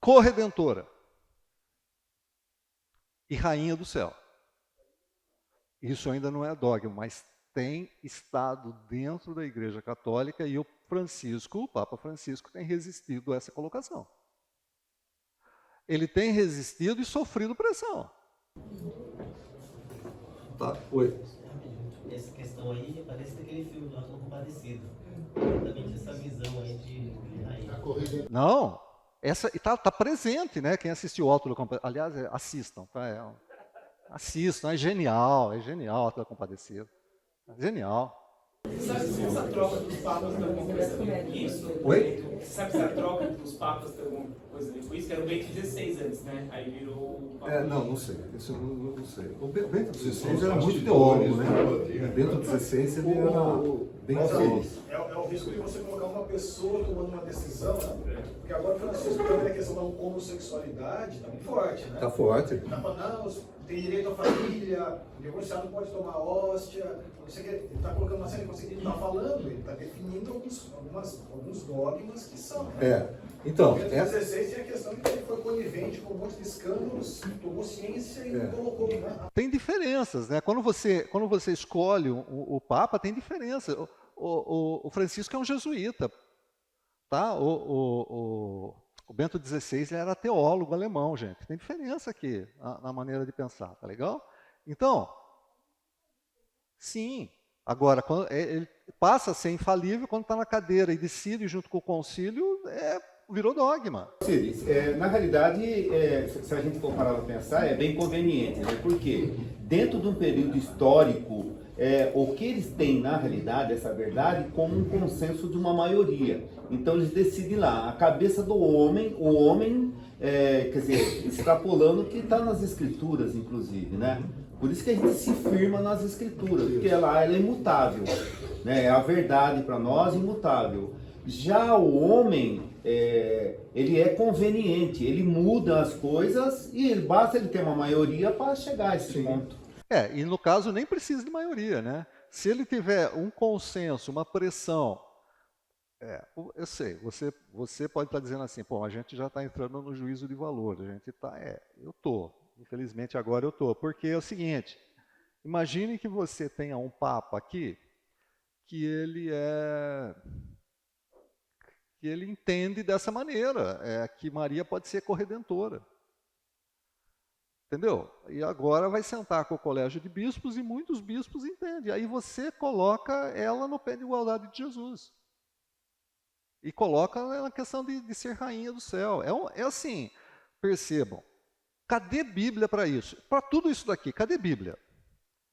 A: Corredentora e rainha do céu. Isso ainda não é dogma, mas tem estado dentro da Igreja Católica e o Papa Francisco tem resistido a essa colocação. Ele tem resistido e sofrido pressão.
E: Tá, oi.
I: Essa questão aí parece daquele filme lá, Não Compare Compadecido. Exatamente essa visão aí de
A: Não, essa está presente, né? Quem assistiu o Alto da Compadecida, aliás, assistam, tá? Assistam, é genial, o Alto da Compadecida. É genial.
G: Sabe se essa troca dos papas tem alguma coisa a ver com isso?
E: Oi?
G: Sabe se a troca dos papas tem alguma coisa a ver com isso? Que era o Bento XVI antes, né? Aí virou o Papa.
E: Não sei. Isso eu não sei. O Bento XVI era muito teólogo, né? Bento XVI ele era bem teólogo.
F: É o risco de você colocar uma pessoa tomando uma decisão, né? Porque agora o Francisco também a questão da homossexualidade está muito forte, né?
E: Tá forte.
F: Tá falando, não, tem direito à família, o divorciado pode tomar hóstia, não sei o que. Ele está colocando uma série de coisas, ele está falando, ele está definindo alguns dogmas que são. Né?
E: Então,
F: Em 2016 tem a questão de que ele foi conivente com um monte de escândalos, tomou ciência e não colocou. Né?
A: Tem diferenças, né? Quando você escolhe o Papa, tem diferença. O Francisco é um jesuíta, tá? O Bento XVI ele era teólogo alemão, gente. Tem diferença aqui na maneira de pensar, tá legal? Então, sim. Agora, quando ele passa a ser infalível quando está na cadeira e decide junto com o concílio, virou dogma.
J: Na realidade, se a gente for parar para pensar, é bem conveniente, né? Porque dentro de um período histórico, o que eles têm na realidade, essa verdade, como um consenso de uma maioria. Então eles decidem lá, a cabeça do homem, o homem, quer dizer, extrapolando o que está nas escrituras, inclusive, né? Por isso que a gente se firma nas escrituras, porque ela é imutável, né? É a verdade para nós imutável. Já o homem, ele é conveniente, ele muda as coisas e basta ele ter uma maioria para chegar a esse ponto.
A: E no caso nem precisa de maioria, né? Se ele tiver um consenso, uma pressão, eu sei, você pode estar dizendo assim, pô, a gente já está entrando no juízo de valor, a gente está, eu estou, infelizmente agora eu estou, porque é o seguinte, imagine que você tenha um Papa aqui, que ele entende dessa maneira, que Maria pode ser corredentora. Entendeu? E agora vai sentar com o colégio de bispos e muitos bispos entendem. Aí você coloca ela no pé de igualdade de Jesus. E coloca ela na questão de ser rainha do céu. É assim, percebam. Cadê Bíblia para isso? Para tudo isso daqui, cadê Bíblia?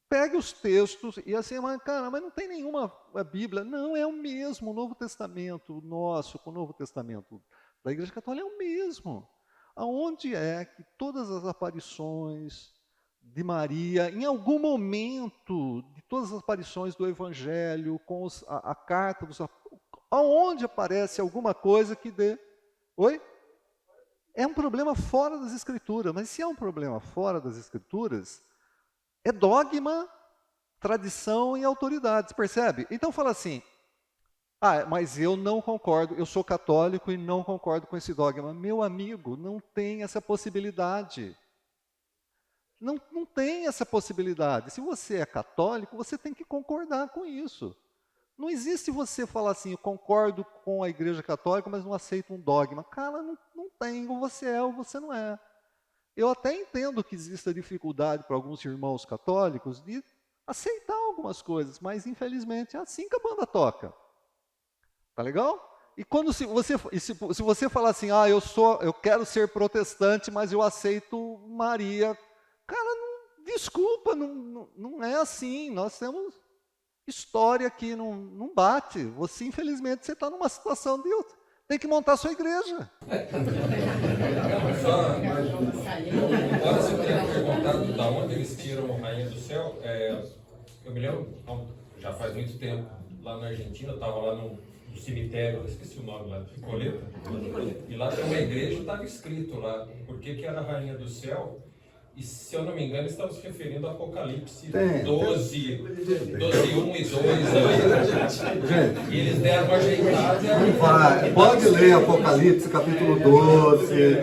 A: Pegue os textos e assim, mas não tem nenhuma Bíblia. Não, é o mesmo. O Novo Testamento nosso com o Novo Testamento da Igreja Católica é o mesmo. Aonde é que todas as aparições de Maria, em algum momento de todas as aparições do Evangelho, com a carta dos apóstolos, aonde aparece alguma coisa que dê... Oi? É um problema fora das Escrituras, mas se é um problema fora das Escrituras, é dogma, tradição e autoridade, percebe? Então fala assim, mas eu não concordo, eu sou católico e não concordo com esse dogma. Meu amigo, não tem essa possibilidade. Não tem essa possibilidade. Se você é católico, você tem que concordar com isso. Não existe você falar assim, eu concordo com a Igreja Católica, mas não aceito um dogma. Cara, não tem, ou você é ou você não é. Eu até entendo que exista dificuldade para alguns irmãos católicos de aceitar algumas coisas, mas infelizmente é assim que a banda toca. Tá legal? E quando se você falar assim, eu quero ser protestante, mas eu aceito Maria, cara, desculpa, não é assim. Nós temos história que não bate. Você, infelizmente, você está numa situação de tem que montar a sua igreja.
K: Agora você teria perguntado de onde eles tiram Rainha do Céu. Eu me lembro, já faz muito tempo, lá na Argentina, eu estava lá no cemitério, eu esqueci o nome lá, Recoleta, e lá tem uma igreja, estava escrito lá, por que era a Rainha do Céu, e se eu não me engano, estamos se referindo a Apocalipse 12, 1 e 2, e eles deram uma ajeitada.
E: Pode ler Apocalipse, capítulo 12,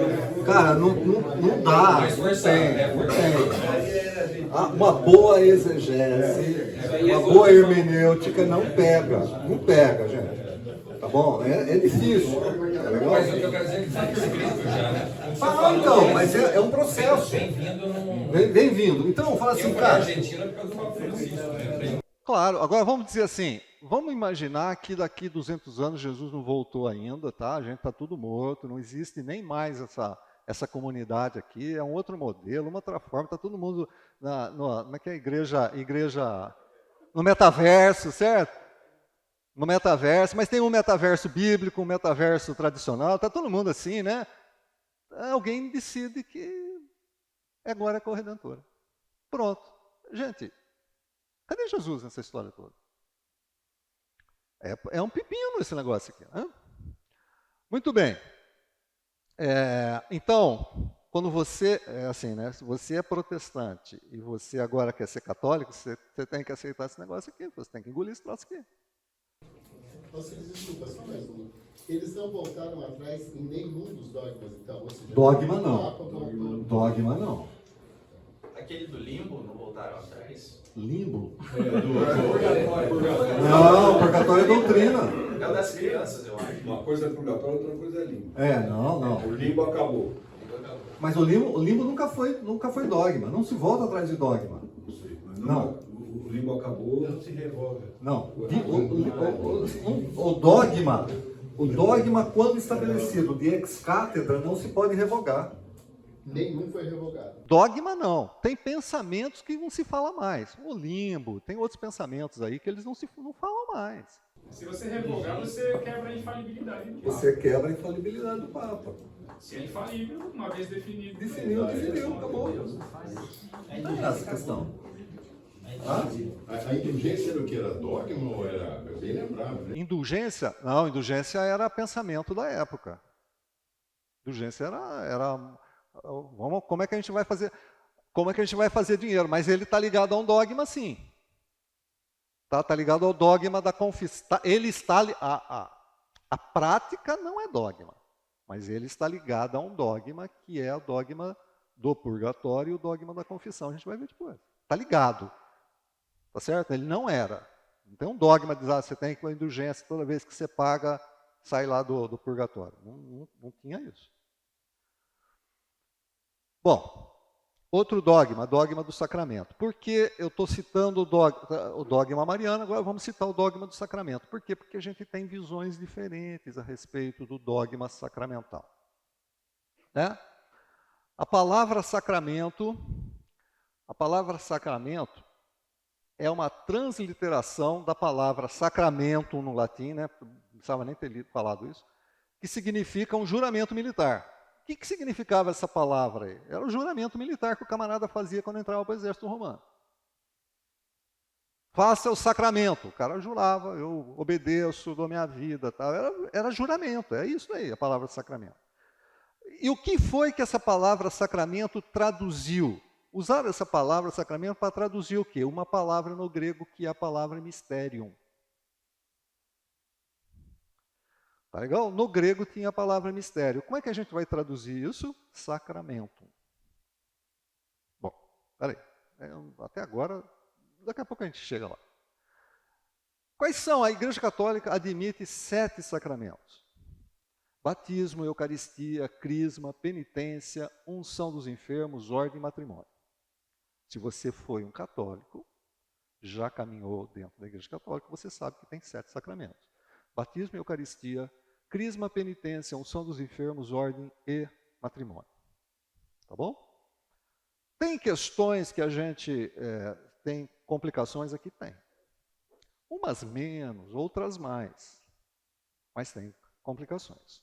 E: cara, não dá, uma boa exegese, uma boa hermenêutica não pega, gente. Tá bom? É difícil. É legal?
K: Mas o que eu quero dizer é que está escrito já, né?
E: Então, mas é um processo. Vem vindo. Então, fala assim, cara.
A: Claro, agora vamos dizer assim, vamos imaginar que daqui 200 anos Jesus não voltou ainda, tá? A gente está tudo morto, não existe nem mais essa comunidade aqui, é um outro modelo, uma outra forma, está todo mundo como é que é? Igreja no metaverso, certo? No metaverso, mas tem um metaverso bíblico, um metaverso tradicional, está todo mundo assim, né? Alguém decide que agora é a Redentora. Pronto. Gente, cadê Jesus nessa história toda? É um pepino esse negócio aqui. Né? Muito bem. Então, quando você, assim, né? Se você é protestante e você agora quer ser católico, você tem que aceitar esse negócio aqui, você tem que engolir esse troço aqui.
L: Nossa, desculpa, só mais uma. Eles não voltaram atrás em nenhum dos dogmas, então? Ou seja,
E: Dogma não.
L: o Papa voltou.
E: Dogma não.
I: Aquele do limbo, não voltaram atrás?
E: Limbo?
H: Purgatório.
E: Não, purgatório é doutrina.
I: É o das crianças, eu acho.
M: Uma coisa é purgatório, outra coisa é limbo.
E: Não.
M: O limbo acabou.
E: Mas o limbo nunca foi dogma. Não se volta atrás de dogma.
M: Não sei, mas
E: Não.
M: O limbo acabou.
F: Não se revoga.
E: Não. O dogma, quando estabelecido de ex-cátedra, não se pode revogar.
L: Nenhum foi revogado.
A: Dogma não. Tem pensamentos que não se fala mais. O limbo, tem outros pensamentos aí que eles não falam mais.
N: Se você revogar, você quebra a infalibilidade do Papa.
E: Você quebra a infalibilidade do Papa.
N: Se é infalível, uma vez definido.
E: Definiu, acabou. Não é essa questão.
B: A indulgência era o que? Era dogma ou era... Eu bem lembrava, né?
A: Indulgência? Não, indulgência era pensamento da época. Indulgência era como é que a gente vai fazer? Como é que a gente vai fazer dinheiro? Mas ele está ligado a um dogma, sim. Tá ligado ao dogma da confissão. Ele está a prática não é dogma, mas ele está ligado a um dogma que é o dogma do purgatório e o dogma da confissão. A gente vai ver depois. Está ligado. Tá certo? Ele não era. Não tem um dogma de dizer, você tem que ir com a indulgência toda vez que você paga, sai lá do purgatório. Não tinha isso. Bom, outro dogma do sacramento. Por que eu estou citando o dogma mariano? Agora vamos citar o dogma do sacramento. Por quê? Porque a gente tem visões diferentes a respeito do dogma sacramental. Né? A palavra sacramento é uma transliteração da palavra sacramento no latim, né? Não precisava nem ter falado isso, que significa um juramento militar. O que significava essa palavra aí? Era o juramento militar que o camarada fazia quando entrava para o exército romano. Faça o sacramento. O cara jurava, eu obedeço, dou minha vida. Tal. Era juramento, é isso aí, a palavra sacramento. E o que foi que essa palavra sacramento traduziu? Usaram essa palavra sacramento para traduzir o quê? Uma palavra no grego que é a palavra mysterium. Tá legal? No grego tinha a palavra mistério. Como é que a gente vai traduzir isso? Sacramento. Bom, peraí. Até agora, daqui a pouco a gente chega lá. Quais são? A Igreja Católica admite 7 sacramentos. Batismo, Eucaristia, Crisma, Penitência, Unção dos Enfermos, Ordem e Matrimônio. Se você foi um católico, já caminhou dentro da Igreja Católica, você sabe que tem 7 sacramentos. Batismo, Eucaristia, Crisma, Penitência, Unção dos Enfermos, Ordem e Matrimônio. Tá bom? Tem questões que a gente tem complicações aqui? Tem. Umas menos, outras mais. Mas tem complicações.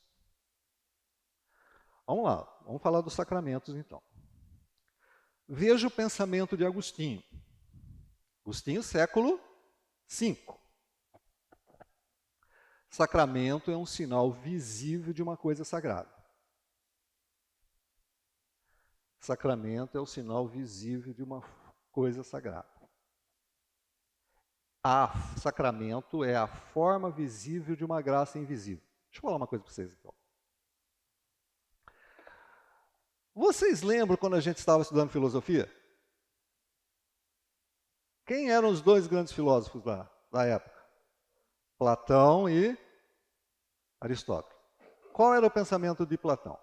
A: Vamos lá, vamos falar dos sacramentos então. Veja o pensamento de Agostinho. Agostinho, século V. Sacramento é um sinal visível de uma coisa sagrada. Sacramento é o sinal visível de uma coisa sagrada. Sacramento é a forma visível de uma graça invisível. Deixa eu falar uma coisa para vocês então. Vocês lembram quando a gente estava estudando filosofia? Quem eram os 2 grandes filósofos da época? Platão e Aristóteles. Qual era o pensamento de Platão?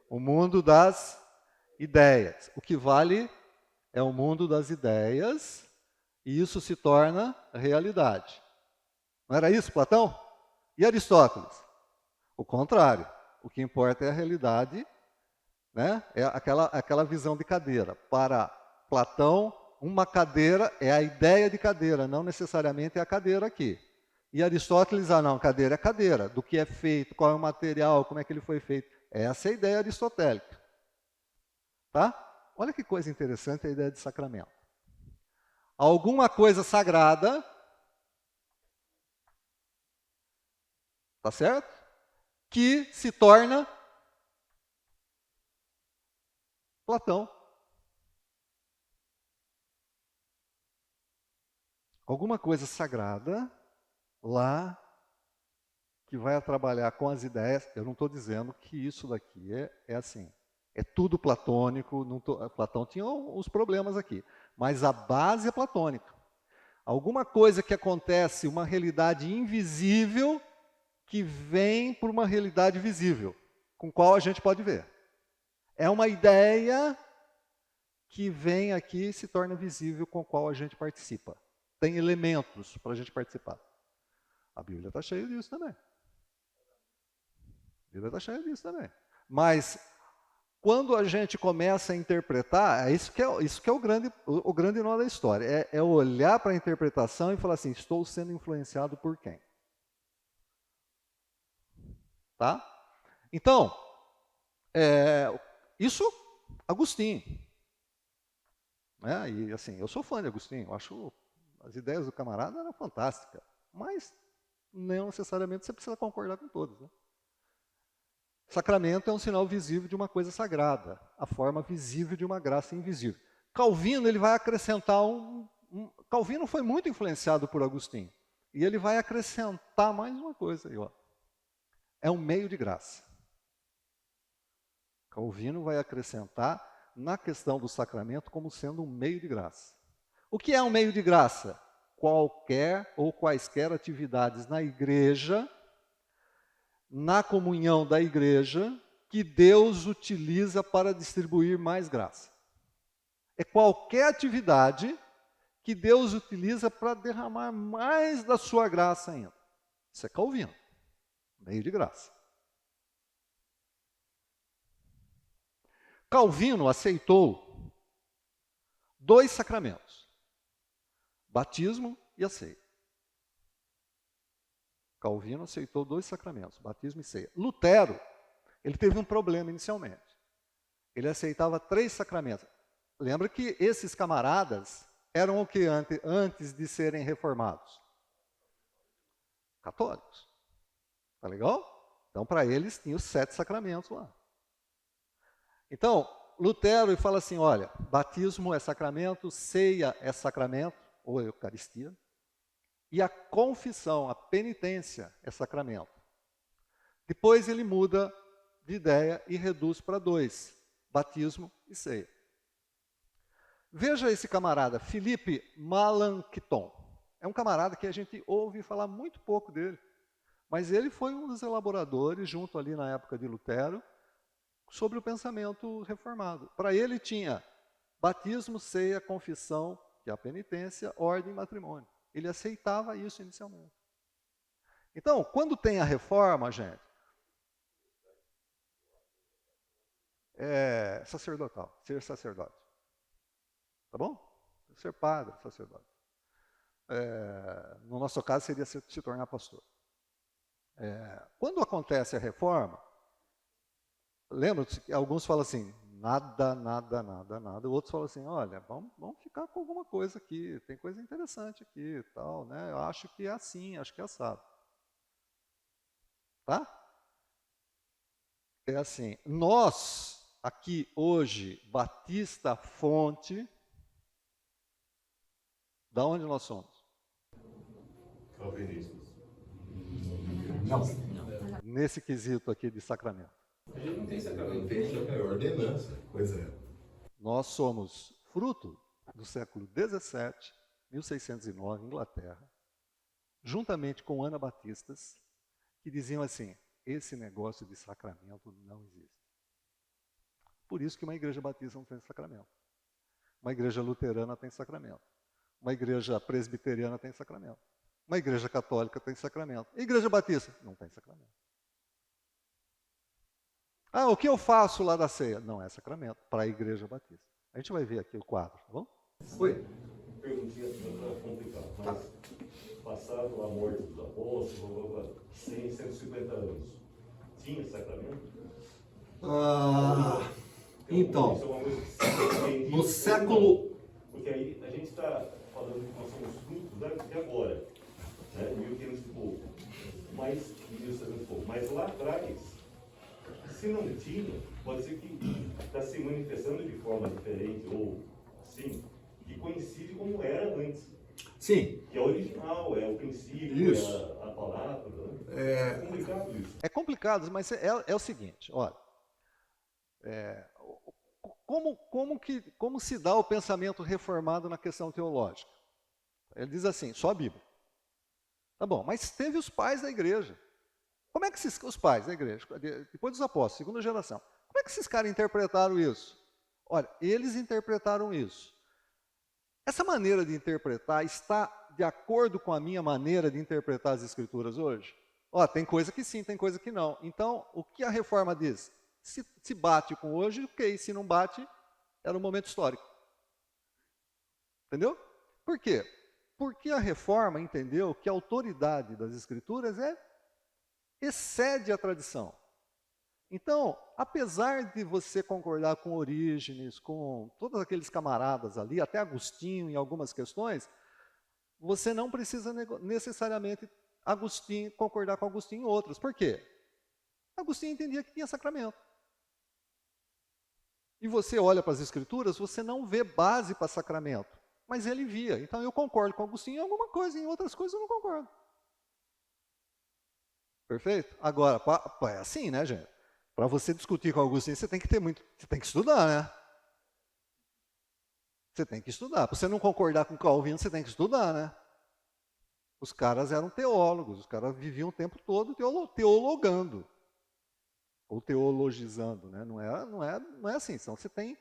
A: O mundo das ideias. O que vale é o mundo das ideias e isso se torna realidade. Não era isso, Platão? E Aristóteles? O contrário. O que importa é a realidade, né? É aquela visão de cadeira. Para Platão, uma cadeira é a ideia de cadeira, não necessariamente é a cadeira aqui. E Aristóteles, não, cadeira é cadeira. Do que é feito, qual é o material, como é que ele foi feito. Essa é a ideia aristotélica. Tá? Olha que coisa interessante a ideia de sacramento. Alguma coisa sagrada, tá certo? Que se torna Platão. Alguma coisa sagrada lá que vai trabalhar com as ideias. Eu não estou dizendo que isso daqui é assim. É tudo platônico. Platão tinha os problemas aqui. Mas a base é platônica. Alguma coisa que acontece, uma realidade invisível que vem por uma realidade visível, com qual a gente pode ver. É uma ideia que vem aqui e se torna visível, com a qual a gente participa. Tem elementos para a gente participar. A Bíblia está cheia disso também. A Bíblia está cheia disso também. Mas, quando a gente começa a interpretar, isso que é o grande nó da história. É olhar para a interpretação e falar assim, estou sendo influenciado por quem? Tá? Então, isso, Agostinho. Né? E assim, eu sou fã de Agostinho, eu acho as ideias do camarada eram fantásticas, mas não necessariamente você precisa concordar com todas. Né? Sacramento é um sinal visível de uma coisa sagrada, a forma visível de uma graça invisível. Calvino, ele vai acrescentar Calvino foi muito influenciado por Agostinho, e ele vai acrescentar mais uma coisa aí, ó. É um meio de graça. Calvino vai acrescentar na questão do sacramento como sendo um meio de graça. O que é um meio de graça? Qualquer ou quaisquer atividades na igreja, na comunhão da igreja, que Deus utiliza para distribuir mais graça. É qualquer atividade que Deus utiliza para derramar mais da sua graça ainda. Isso é Calvino. Meio de graça. Calvino aceitou 2 sacramentos. Batismo e a ceia. Calvino aceitou 2 sacramentos, batismo e ceia. Lutero, ele teve um problema inicialmente. Ele aceitava 3 sacramentos. Lembra que esses camaradas eram o que antes de serem reformados? Católicos. Tá legal? Então, para eles, tinha os 7 sacramentos lá. Então, Lutero fala assim, olha, batismo é sacramento, ceia é sacramento, ou Eucaristia, e a confissão, a penitência é sacramento. Depois ele muda de ideia e reduz para 2, batismo e ceia. Veja esse camarada, Philippe Melanchthon. É um camarada que a gente ouve falar muito pouco dele. Mas ele foi um dos elaboradores, junto ali na época de Lutero, sobre o pensamento reformado. Para ele tinha batismo, ceia, confissão, que é a penitência, ordem e matrimônio. Ele aceitava isso inicialmente. Então, quando tem a reforma, gente, é sacerdotal, ser sacerdote. Tá bom? Ser padre, sacerdote. No nosso caso, seria se tornar pastor. Quando acontece a reforma, lembra-se que alguns falam assim, nada, nada, nada, nada. Outros falam assim, olha, vamos ficar com alguma coisa aqui, tem coisa interessante aqui, tal, né? Eu acho que é assim, acho que é assado. Tá? É assim, nós, aqui hoje, Batista Fonte, da onde nós somos?
D: Calvinistas.
E: Não.
A: Nesse quesito aqui de sacramento.
G: A gente não tem sacramento.
B: Não tem ordenança.
E: Pois é.
A: Nós somos fruto do século XVII, 1609, Inglaterra, juntamente com anabatistas, que diziam assim, esse negócio de sacramento não existe. Por isso que uma igreja batista não tem sacramento. Uma igreja luterana tem sacramento. Uma igreja presbiteriana tem sacramento. Uma igreja católica tem sacramento. Igreja batista não tem sacramento. Ah, o que eu faço lá da ceia? Não é sacramento para a igreja batista. A gente vai ver aqui o quadro, tá bom?
E: Oi.
D: Perguntinha para complicar, mas passado a morte dos apóstolos, 100, 150 anos, tinha sacramento?
E: Então,
D: Isso é uma coisa que se
E: no século...
D: Porque aí a gente está falando que nós somos frutos de agora, né? 1500 e pouco, mas 1300 e pouco. Mas lá atrás, se não tinha, pode ser que está se manifestando de forma diferente, ou assim, que coincide como era antes.
E: Sim.
D: Que é original, é o princípio,
E: Isso.
D: é a palavra. Né? É complicado isso.
A: É complicado, mas é o seguinte, olha. Como se dá o pensamento reformado na questão teológica? Ele diz assim, só a Bíblia. Tá bom, mas teve os pais da igreja. Como é que os pais da igreja, depois dos apóstolos, segunda geração, como é que esses caras interpretaram isso? Olha, eles interpretaram isso. Essa maneira de interpretar está de acordo com a minha maneira de interpretar as Escrituras hoje? Ó, tem coisa que sim, tem coisa que não. Então, o que a reforma diz? Se bate com hoje, ok. Se não bate, era um momento histórico. Entendeu? Por quê? Porque a reforma entendeu que a autoridade das Escrituras excede a tradição. Então, apesar de você concordar com Orígenes, com todos aqueles camaradas ali, até Agostinho em algumas questões, você não precisa necessariamente concordar com Agostinho em outras. Por quê? Agostinho entendia que tinha sacramento. E você olha para as Escrituras, você não vê base para sacramento, mas ele via. Então eu concordo com Agostinho em alguma coisa, em outras coisas eu não concordo. Perfeito? Agora, é assim, né, gente? Para você discutir com Agostinho, você tem que estudar, né? Você tem que estudar. Para você não concordar com Calvino, você tem que estudar, né? Os caras eram teólogos, os caras viviam o tempo todo teologando. Ou teologizando, né? Não é assim. Então você tem que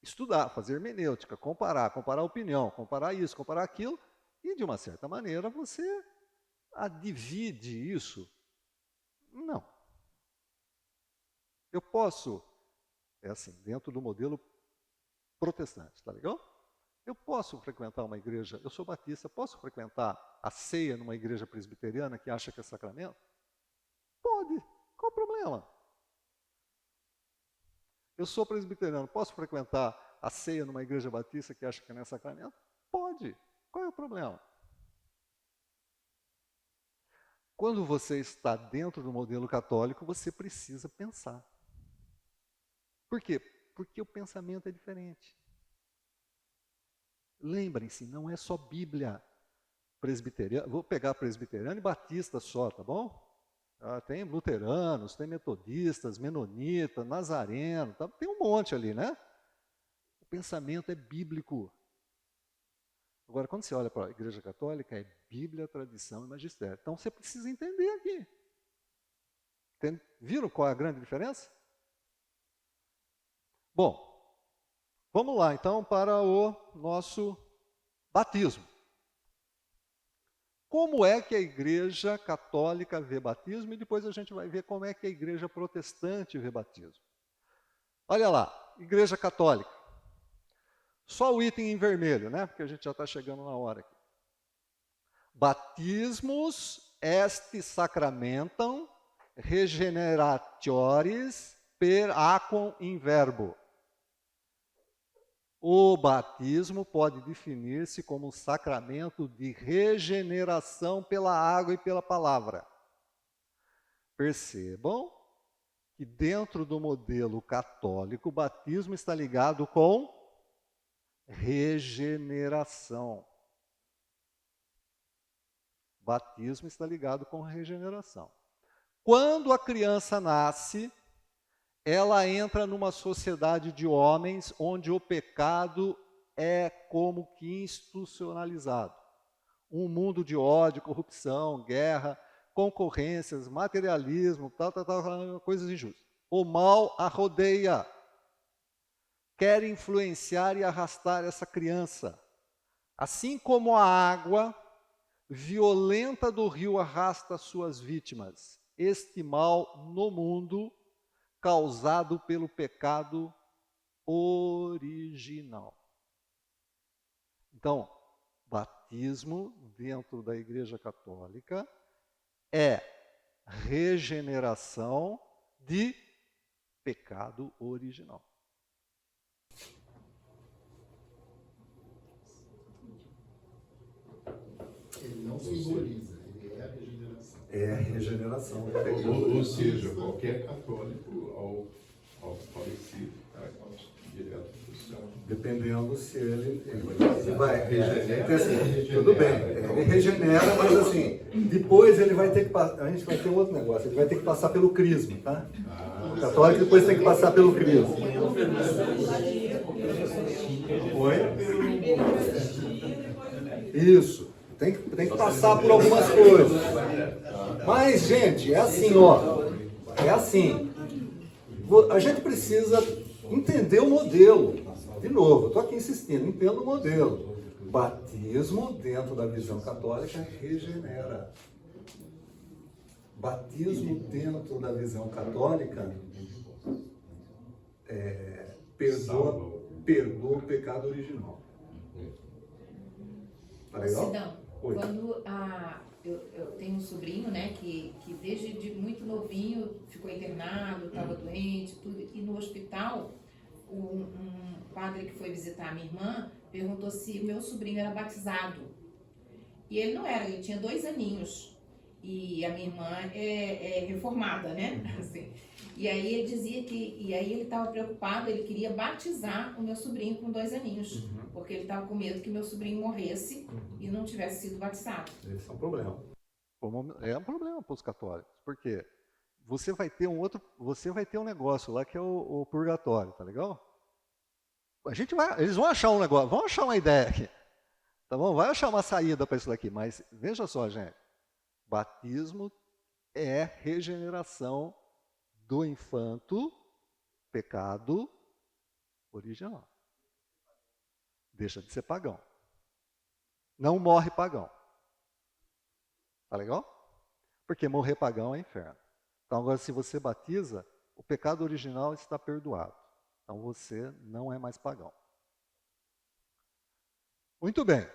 A: estudar, fazer hermenêutica, comparar opinião, comparar isso, comparar aquilo, e de uma certa maneira você divide isso. Não. Eu posso, dentro do modelo protestante, tá legal? Eu posso frequentar uma igreja, eu sou batista, posso frequentar a ceia numa igreja presbiteriana que acha que é sacramento? Pode. Qual o problema? Eu sou presbiteriano, posso frequentar a ceia numa igreja batista que acha que não é sacramento? Pode. Qual é o problema? Quando você está dentro do modelo católico, você precisa pensar. Por quê? Porque o pensamento é diferente. Lembrem-se, não é só Bíblia presbiteriana. Vou pegar presbiteriano e batista só, tá bom? Tem luteranos, tem metodistas, menonitas, nazareno, tá? Tem um monte ali, né? O pensamento é bíblico. Agora, quando você olha para a Igreja Católica, é Bíblia, tradição e magistério. Então, você precisa entender aqui. Viram qual é a grande diferença? Bom, vamos lá, então, para o nosso batismo. Como é que a Igreja Católica vê batismo? E depois a gente vai ver como é que a Igreja Protestante vê batismo. Olha lá, Igreja Católica. Só o item em vermelho, né? Porque a gente já está chegando na hora aqui. Batismus est sacramentum regeneratioris per aquam in verbo. O batismo pode definir-se como um sacramento de regeneração pela água e pela palavra. Percebam que dentro do modelo católico, o batismo está ligado com regeneração. Batismo está ligado com regeneração. Quando a criança nasce, ela entra numa sociedade de homens onde o pecado é como que institucionalizado. Um mundo de ódio, corrupção, guerra, concorrências, materialismo, coisas injustas. O mal a rodeia. Quer influenciar e arrastar essa criança. Assim como a água violenta do rio arrasta suas vítimas, este mal no mundo causado pelo pecado original. Então, batismo dentro da Igreja Católica é regeneração de pecado original.
L: Ele não simboliza, ele é a regeneração.
E: É a regeneração.
B: Ou seja, qualquer católico, ao falecer, vai direto para o céu.
E: Dependendo se ele vai regenerar. Assim, tudo bem, ele regenera, mas assim, depois ele vai ter que passar. A gente vai ter um outro negócio, ele vai ter que passar pelo crisma, tá? O católico depois tem que passar pelo crisma. Oi? Isso. Tem que passar por algumas coisas. Mas, gente, é assim, ó. É assim. A gente precisa entender o modelo. De novo, eu estou aqui insistindo, entenda o modelo. Batismo, dentro da visão católica, regenera. Batismo, dentro da visão católica, perdoa o pecado original. Tá legal?
O: Sidão, quando eu tenho um sobrinho, né, que desde muito novinho ficou internado, estava doente, tudo, e no hospital, um padre que foi visitar a minha irmã perguntou se o meu sobrinho era batizado. E ele não era, ele tinha 2 aninhos. E a minha irmã é reformada, né? Assim. E aí ele dizia e aí ele estava preocupado, ele queria batizar o meu sobrinho com 2 aninhos, porque ele estava com medo que meu sobrinho morresse e não tivesse sido batizado.
E: Esse é um problema.
A: É um problema para os católicos, porque você vai ter um negócio lá que é o purgatório, tá legal? Eles vão achar um negócio, vão achar uma ideia aqui, tá bom? Vai achar uma saída para isso daqui, mas veja só, gente, batismo é regeneração do infanto, pecado original. Deixa de ser pagão. Não morre pagão. Tá legal? Porque morrer pagão é inferno. Então agora se você batiza, o pecado original está perdoado. Então você não é mais pagão. Muito bem.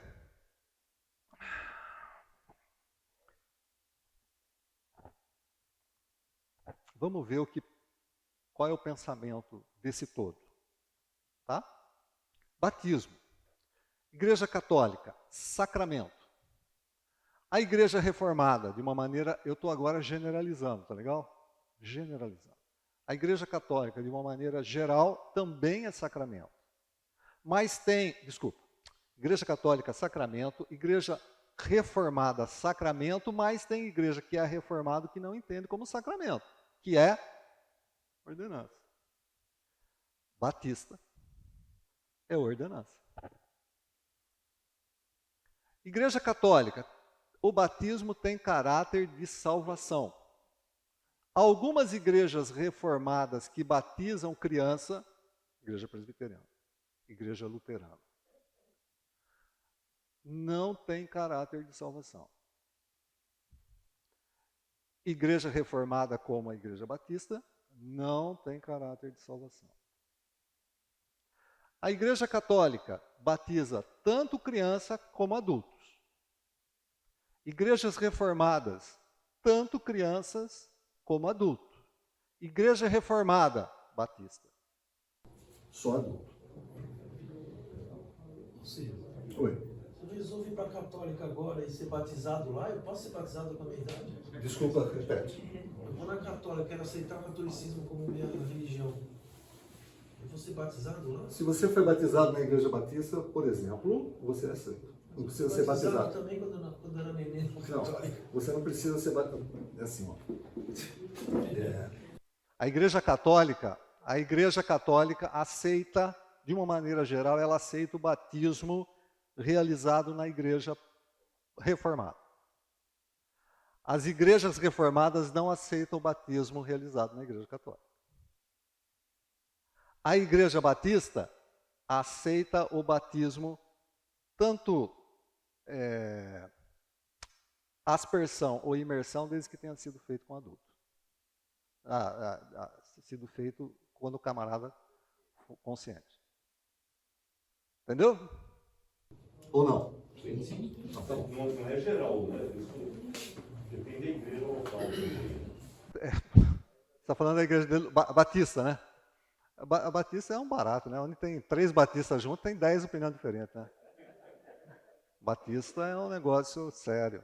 A: Vamos ver qual é o pensamento desse todo. Tá? Batismo. Igreja Católica, sacramento. A Igreja Reformada, de uma maneira, eu estou agora generalizando, tá legal? Generalizando. A Igreja Católica, de uma maneira geral, também é sacramento. Mas tem, Igreja Católica, sacramento, Igreja Reformada, sacramento, mas tem igreja que é reformada que não entende como sacramento, que é ordenança. Batista é ordenança. Igreja Católica, o batismo tem caráter de salvação. Algumas igrejas reformadas que batizam criança, igreja presbiteriana, igreja luterana, não tem caráter de salvação. Igreja reformada como a Igreja Batista não tem caráter de salvação. A Igreja Católica batiza tanto criança como adultos. Igrejas reformadas, tanto crianças como adultos. Igreja Reformada, Batista.
E: Só adulto. Oi.
P: Se eu resolvo ir para a Católica agora e ser batizado lá, eu posso ser batizado com a minha idade?
E: Desculpa, repete.
P: Eu vou na Católica, quero aceitar o catolicismo como minha religião. Eu vou ser batizado lá?
E: Se você foi batizado na Igreja Batista, por exemplo, você é aceito. Não precisa ser batizado.
P: Também quando era neném na Católica.
E: Não, você não precisa ser batizado. É assim, ó.
A: A Igreja Católica aceita, de uma maneira geral, ela aceita o batismo realizado na Igreja Reformada. As igrejas reformadas não aceitam o batismo realizado na Igreja Católica. A Igreja Batista aceita o batismo tanto aspersão ou imersão, desde que tenha sido feito com adulto. Sido feito quando o camarada for consciente. Entendeu?
E: Ou não?
D: Sim, sim. Não é geral, né? Isso depende da igreja local.
A: Você está falando da igreja batista, né? A batista é um barato, né? Onde tem 3 batistas juntos, tem 10 opiniões diferentes, né? Batista é um negócio sério.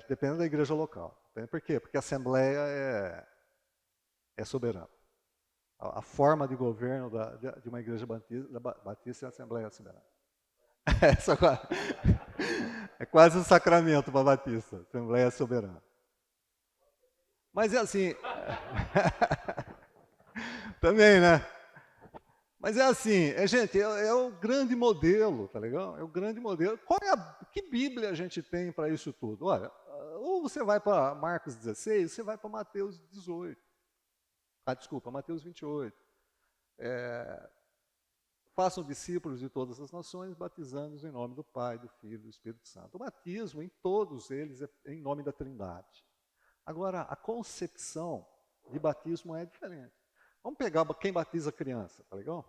A: Depende da igreja local. Por quê? Porque a Assembleia é soberana. A forma de governo de uma igreja batista é a Assembleia soberana. É quase um sacramento para batista, Assembleia soberana. Mas é assim... Também, né? Mas é assim, gente, é o grande modelo, tá legal? É o grande modelo. Que Bíblia a gente tem para isso tudo? Olha, ou você vai para Marcos 16, você vai para Mateus 18. Desculpa, Mateus 28. Façam discípulos de todas as nações, batizando-os em nome do Pai, do Filho e do Espírito Santo. O batismo, em todos eles, é em nome da Trindade. Agora, a concepção de batismo é diferente. Vamos pegar quem batiza criança, tá legal?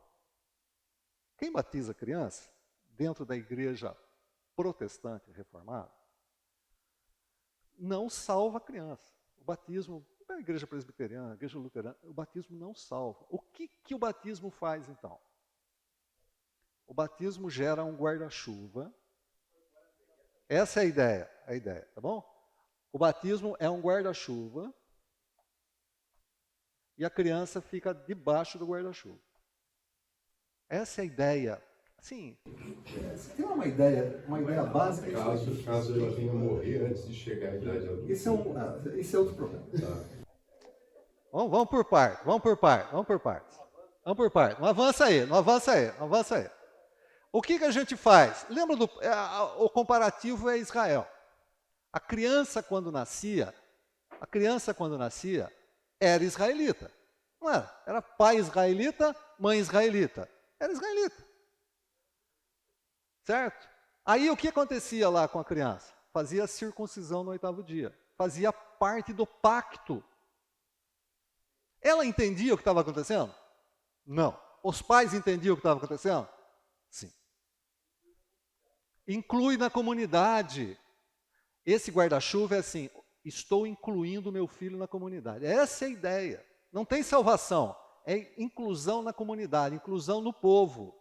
A: Quem batiza criança, dentro da igreja protestante reformada, não salva a criança. O batismo, a igreja presbiteriana, a igreja luterana, o batismo não salva. O que o batismo faz, então? O batismo gera um guarda-chuva. Essa é a ideia, tá bom? O batismo é um guarda-chuva e a criança fica debaixo do guarda-chuva. Essa é a ideia. Sim.
E: Você tem uma ideia básica?
B: Caso ela venha morrer antes de chegar à idade adulta.
E: Esse é outro problema.
B: Tá.
A: Vamos por parte. Não avança aí. O que a gente faz? Lembra o comparativo é Israel. A criança quando nascia era israelita. Não era? Era pai israelita, mãe israelita. Era israelita. Certo? Aí o que acontecia lá com a criança? Fazia circuncisão no 8º dia. Fazia parte do pacto. Ela entendia o que estava acontecendo? Não. Os pais entendiam o que estava acontecendo? Sim. Inclui na comunidade. Esse guarda-chuva é assim, estou incluindo meu filho na comunidade. Essa é a ideia. Não tem salvação. É inclusão na comunidade, inclusão no povo,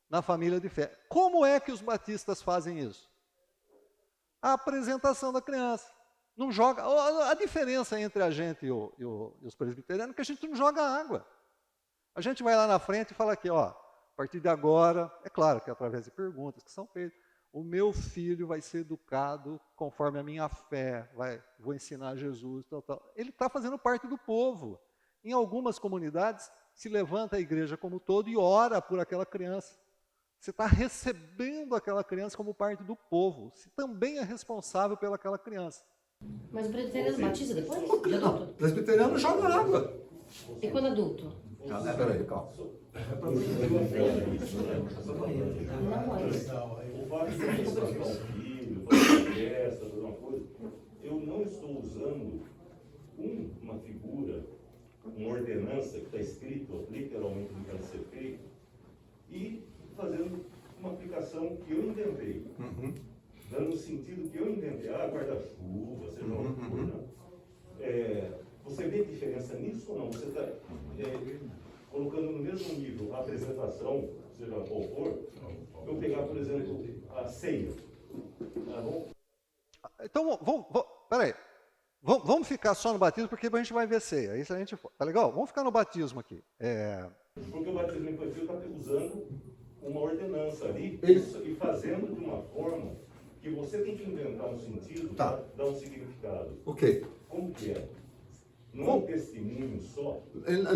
A: na família de fé. Como é que os batistas fazem isso? A apresentação da criança. Não joga. A diferença entre a gente e os presbiterianos é que a gente não joga água. A gente vai lá na frente e fala aqui, ó, a partir de agora, é claro que através de perguntas que são feitas, o meu filho vai ser educado conforme a minha fé, vou ensinar Jesus, tal. Ele está fazendo parte do povo. Em algumas comunidades, se levanta a igreja como um todo e ora por aquela criança. Você está recebendo aquela criança como parte do povo. Você também é responsável pelaquela criança.
Q: Mas o presbiteriano batiza depois? De
E: Não,
Q: adulto?
E: o presbiteriano joga água.
Q: E quando adulto?
E: Peraí, calma.
Q: Não é isso.
D: O fato de eu buscar um filho, fazer uma festa, fazer uma coisa, eu não estou usando uma figura, uma ordenança que está escrito literalmente no que deve ser feito e fazendo uma aplicação que eu inventei. Dando o sentido que eu inventei. Guarda-chuva, seja uma coisa. Você vê diferença nisso ou não? Você está colocando no mesmo nível a apresentação, seja qual for, eu pegar, por exemplo, a ceia. Tá bom?
A: Então, peraí. Vamos ficar só no batismo, porque a gente vai ver ceia. Isso a gente, tá legal? Vamos ficar no batismo aqui.
D: Porque o batismo infantil está usando uma ordenança ali e fazendo de uma forma que você tem que inventar um sentido para dar um significado.
E: Ok.
D: Como que é? Não é um testemunho só?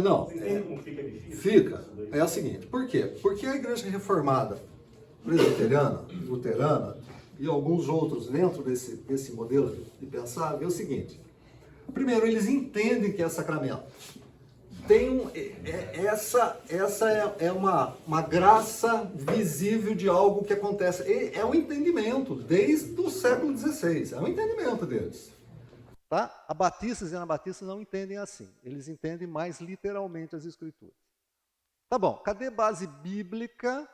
E: Não.
D: Você entende como fica difícil?
E: Fica. É o seguinte, por quê? Porque a igreja reformada, presbiteriana, luterana e alguns outros dentro desse modelo de pensar, é o seguinte. Primeiro, eles entendem que é sacramento. essa é uma graça visível de algo que acontece. É um entendimento desde o século XVI. É um entendimento deles.
A: Tá? Abatistas e anabatistas não entendem assim. Eles entendem mais literalmente as Escrituras. Tá bom, cadê base bíblica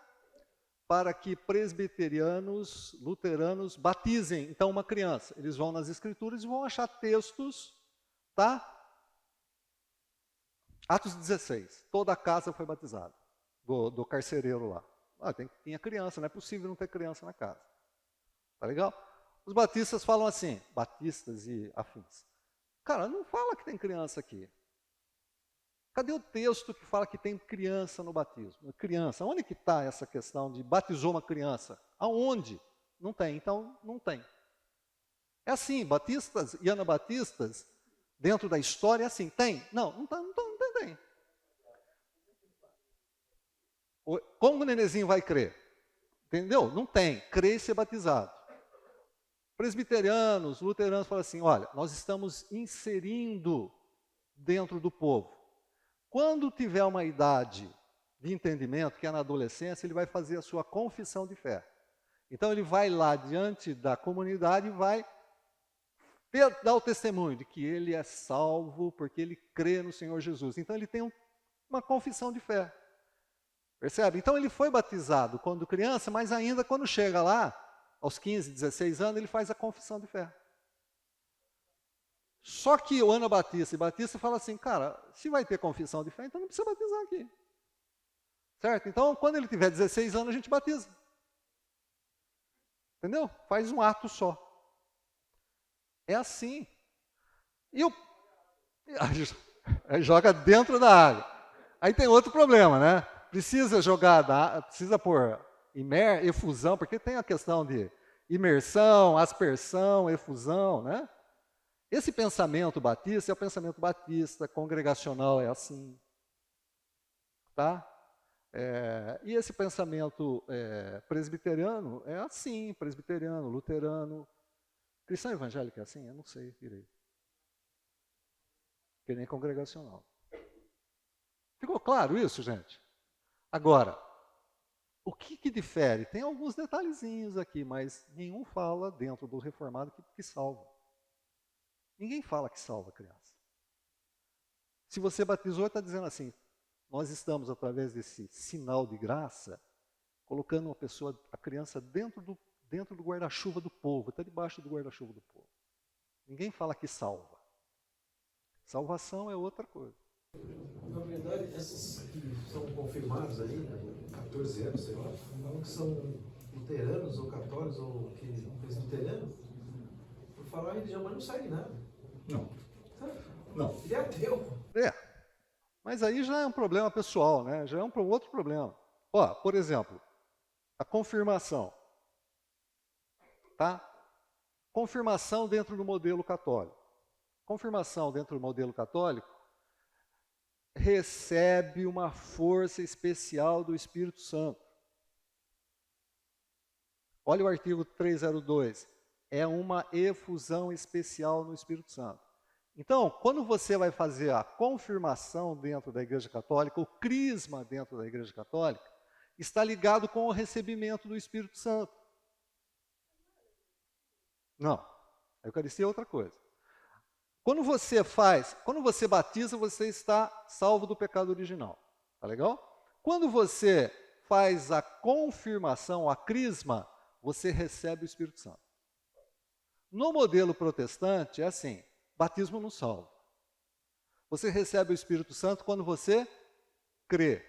A: para que presbiterianos, luteranos batizem então uma criança? Eles vão nas Escrituras e vão achar textos, tá? Atos 16, toda a casa foi batizada, do carcereiro lá. Tinha criança, não é possível não ter criança na casa. Tá legal? Os batistas falam assim, batistas e afins. Cara, não fala que tem criança aqui. Cadê o texto que fala que tem criança no batismo? Criança, onde que está essa questão de batizou uma criança? Aonde? Não tem, então não tem. É assim, batistas e anabatistas, dentro da história, é assim, tem? Não tem. Como o nenenzinho vai crer? Entendeu? Não tem, crê e ser batizado. Presbiterianos, luteranos falam assim, olha, nós estamos inserindo dentro do povo. Quando tiver uma idade de entendimento, que é na adolescência, ele vai fazer a sua confissão de fé. Então ele vai lá diante da comunidade e vai dar o testemunho de que ele é salvo porque ele crê no Senhor Jesus. Então ele tem uma confissão de fé. Percebe? Então ele foi batizado quando criança, mas ainda quando chega lá, aos 15, 16 anos, ele faz a confissão de fé. Só que o anabatista e batista fala assim, cara, se vai ter confissão de fé, então não precisa batizar aqui. Certo? Então, quando ele tiver 16 anos, a gente batiza. Entendeu? Faz um ato só. É assim. Aí joga dentro da água. Aí tem outro problema, né? Precisa jogar, precisa pôr efusão, porque tem a questão de imersão, aspersão, efusão, né? Esse pensamento batista é o pensamento batista, congregacional é assim. Tá? E esse pensamento presbiteriano é assim, presbiteriano, luterano. Cristão evangélico é assim? Eu não sei direito. Que nem congregacional. Ficou claro isso, gente? Agora, o que difere? Tem alguns detalhezinhos aqui, mas nenhum fala dentro do reformado que salva. Ninguém fala que salva a criança. Se você batizou, está dizendo assim, nós estamos, através desse sinal de graça, colocando a criança dentro do guarda-chuva do povo, está debaixo do guarda-chuva do povo. Ninguém fala que salva. Salvação é outra coisa.
P: Na verdade, esses que são confirmados aí, 14 anos, sei lá, não que são luteranos ou católicos ou presbiterianos, por falar em religião, mas não sai de nada.
E: Não.
P: Ele é ateu.
A: Mas aí já é um problema pessoal, né? Já é um outro problema. Ó, por exemplo, a confirmação. Tá? Confirmação dentro do modelo católico. Confirmação dentro do modelo católico recebe uma força especial do Espírito Santo. Olha o artigo 302. É uma efusão especial no Espírito Santo. Então, quando você vai fazer a confirmação dentro da Igreja Católica, o crisma dentro da Igreja Católica, está ligado com o recebimento do Espírito Santo. Não, a Eucaristia é outra coisa. Quando você batiza, você está salvo do pecado original. Tá legal? Quando você faz a confirmação, a crisma, você recebe o Espírito Santo. No modelo protestante, é assim, batismo não salva. Você recebe o Espírito Santo quando você crê.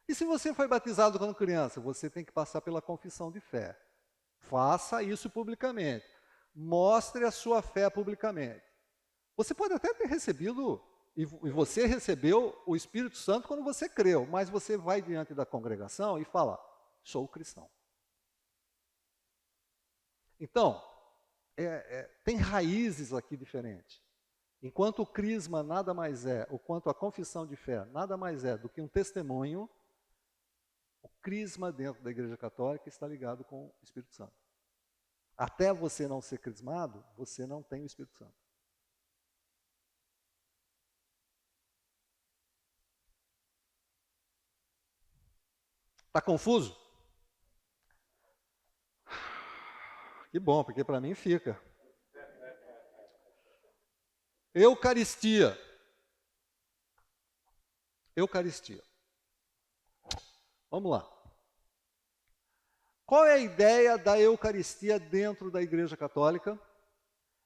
A: E se você foi batizado quando criança, você tem que passar pela confissão de fé. Faça isso publicamente. Mostre a sua fé publicamente. Você pode até ter recebido, e você recebeu o Espírito Santo quando você creu, mas você vai diante da congregação e fala, sou cristão. Então, tem raízes aqui diferentes. Enquanto o crisma nada mais é, ou quanto a confissão de fé nada mais é do que um testemunho, o crisma dentro da Igreja Católica está ligado com o Espírito Santo. Até você não ser crismado, você não tem o Espírito Santo. Está confuso? Que bom, porque para mim fica. Eucaristia. Eucaristia. Vamos lá. Qual é a ideia da Eucaristia dentro da Igreja Católica?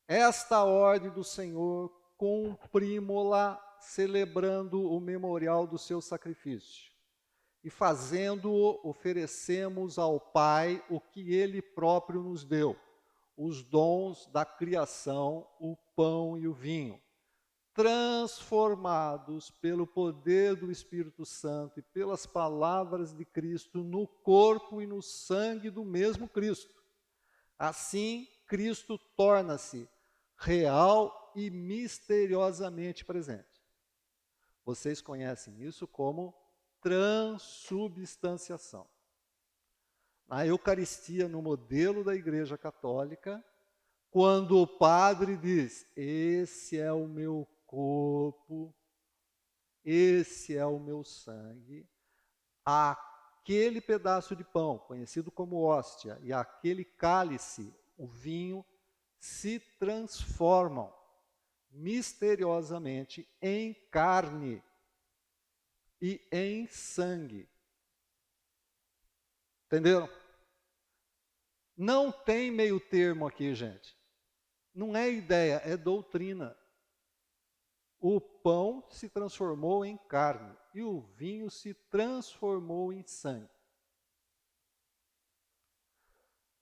A: Esta ordem do Senhor, cumprimos-la celebrando o memorial do seu sacrifício. E fazendo-o, oferecemos ao Pai o que Ele próprio nos deu, os dons da criação, o pão e o vinho, transformados pelo poder do Espírito Santo e pelas palavras de Cristo no corpo e no sangue do mesmo Cristo. Assim, Cristo torna-se real e misteriosamente presente. Vocês conhecem isso como transubstanciação. Na Eucaristia, no modelo da Igreja Católica, quando o padre diz, esse é o meu corpo, esse é o meu sangue, aquele pedaço de pão, conhecido como hóstia, e aquele cálice, o vinho, se transformam misteriosamente em carne e em sangue. Entenderam? Não tem meio termo aqui, gente. Não é ideia, é doutrina. O pão se transformou em carne e o vinho se transformou em sangue.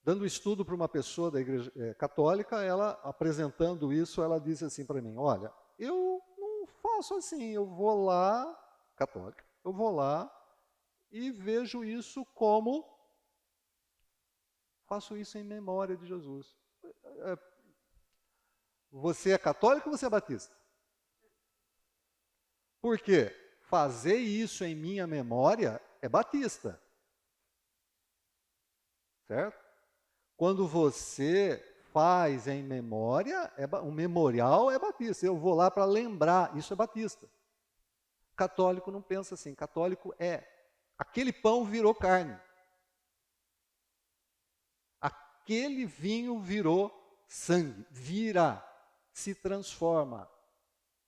A: Dando estudo para uma pessoa da Igreja Católica, ela apresentando isso, ela disse assim para mim, olha, eu não faço assim, eu vou lá, católica, eu vou lá e vejo isso como, faço isso em memória de Jesus. Você é católico ou você é batista? Por quê? Fazer isso em minha memória é batista. Certo? Quando você faz em memória, um memorial é batista. Eu vou lá para lembrar, isso é batista. Católico não pensa assim. Católico é, aquele pão virou carne. Aquele vinho virou sangue. Vira, se transforma.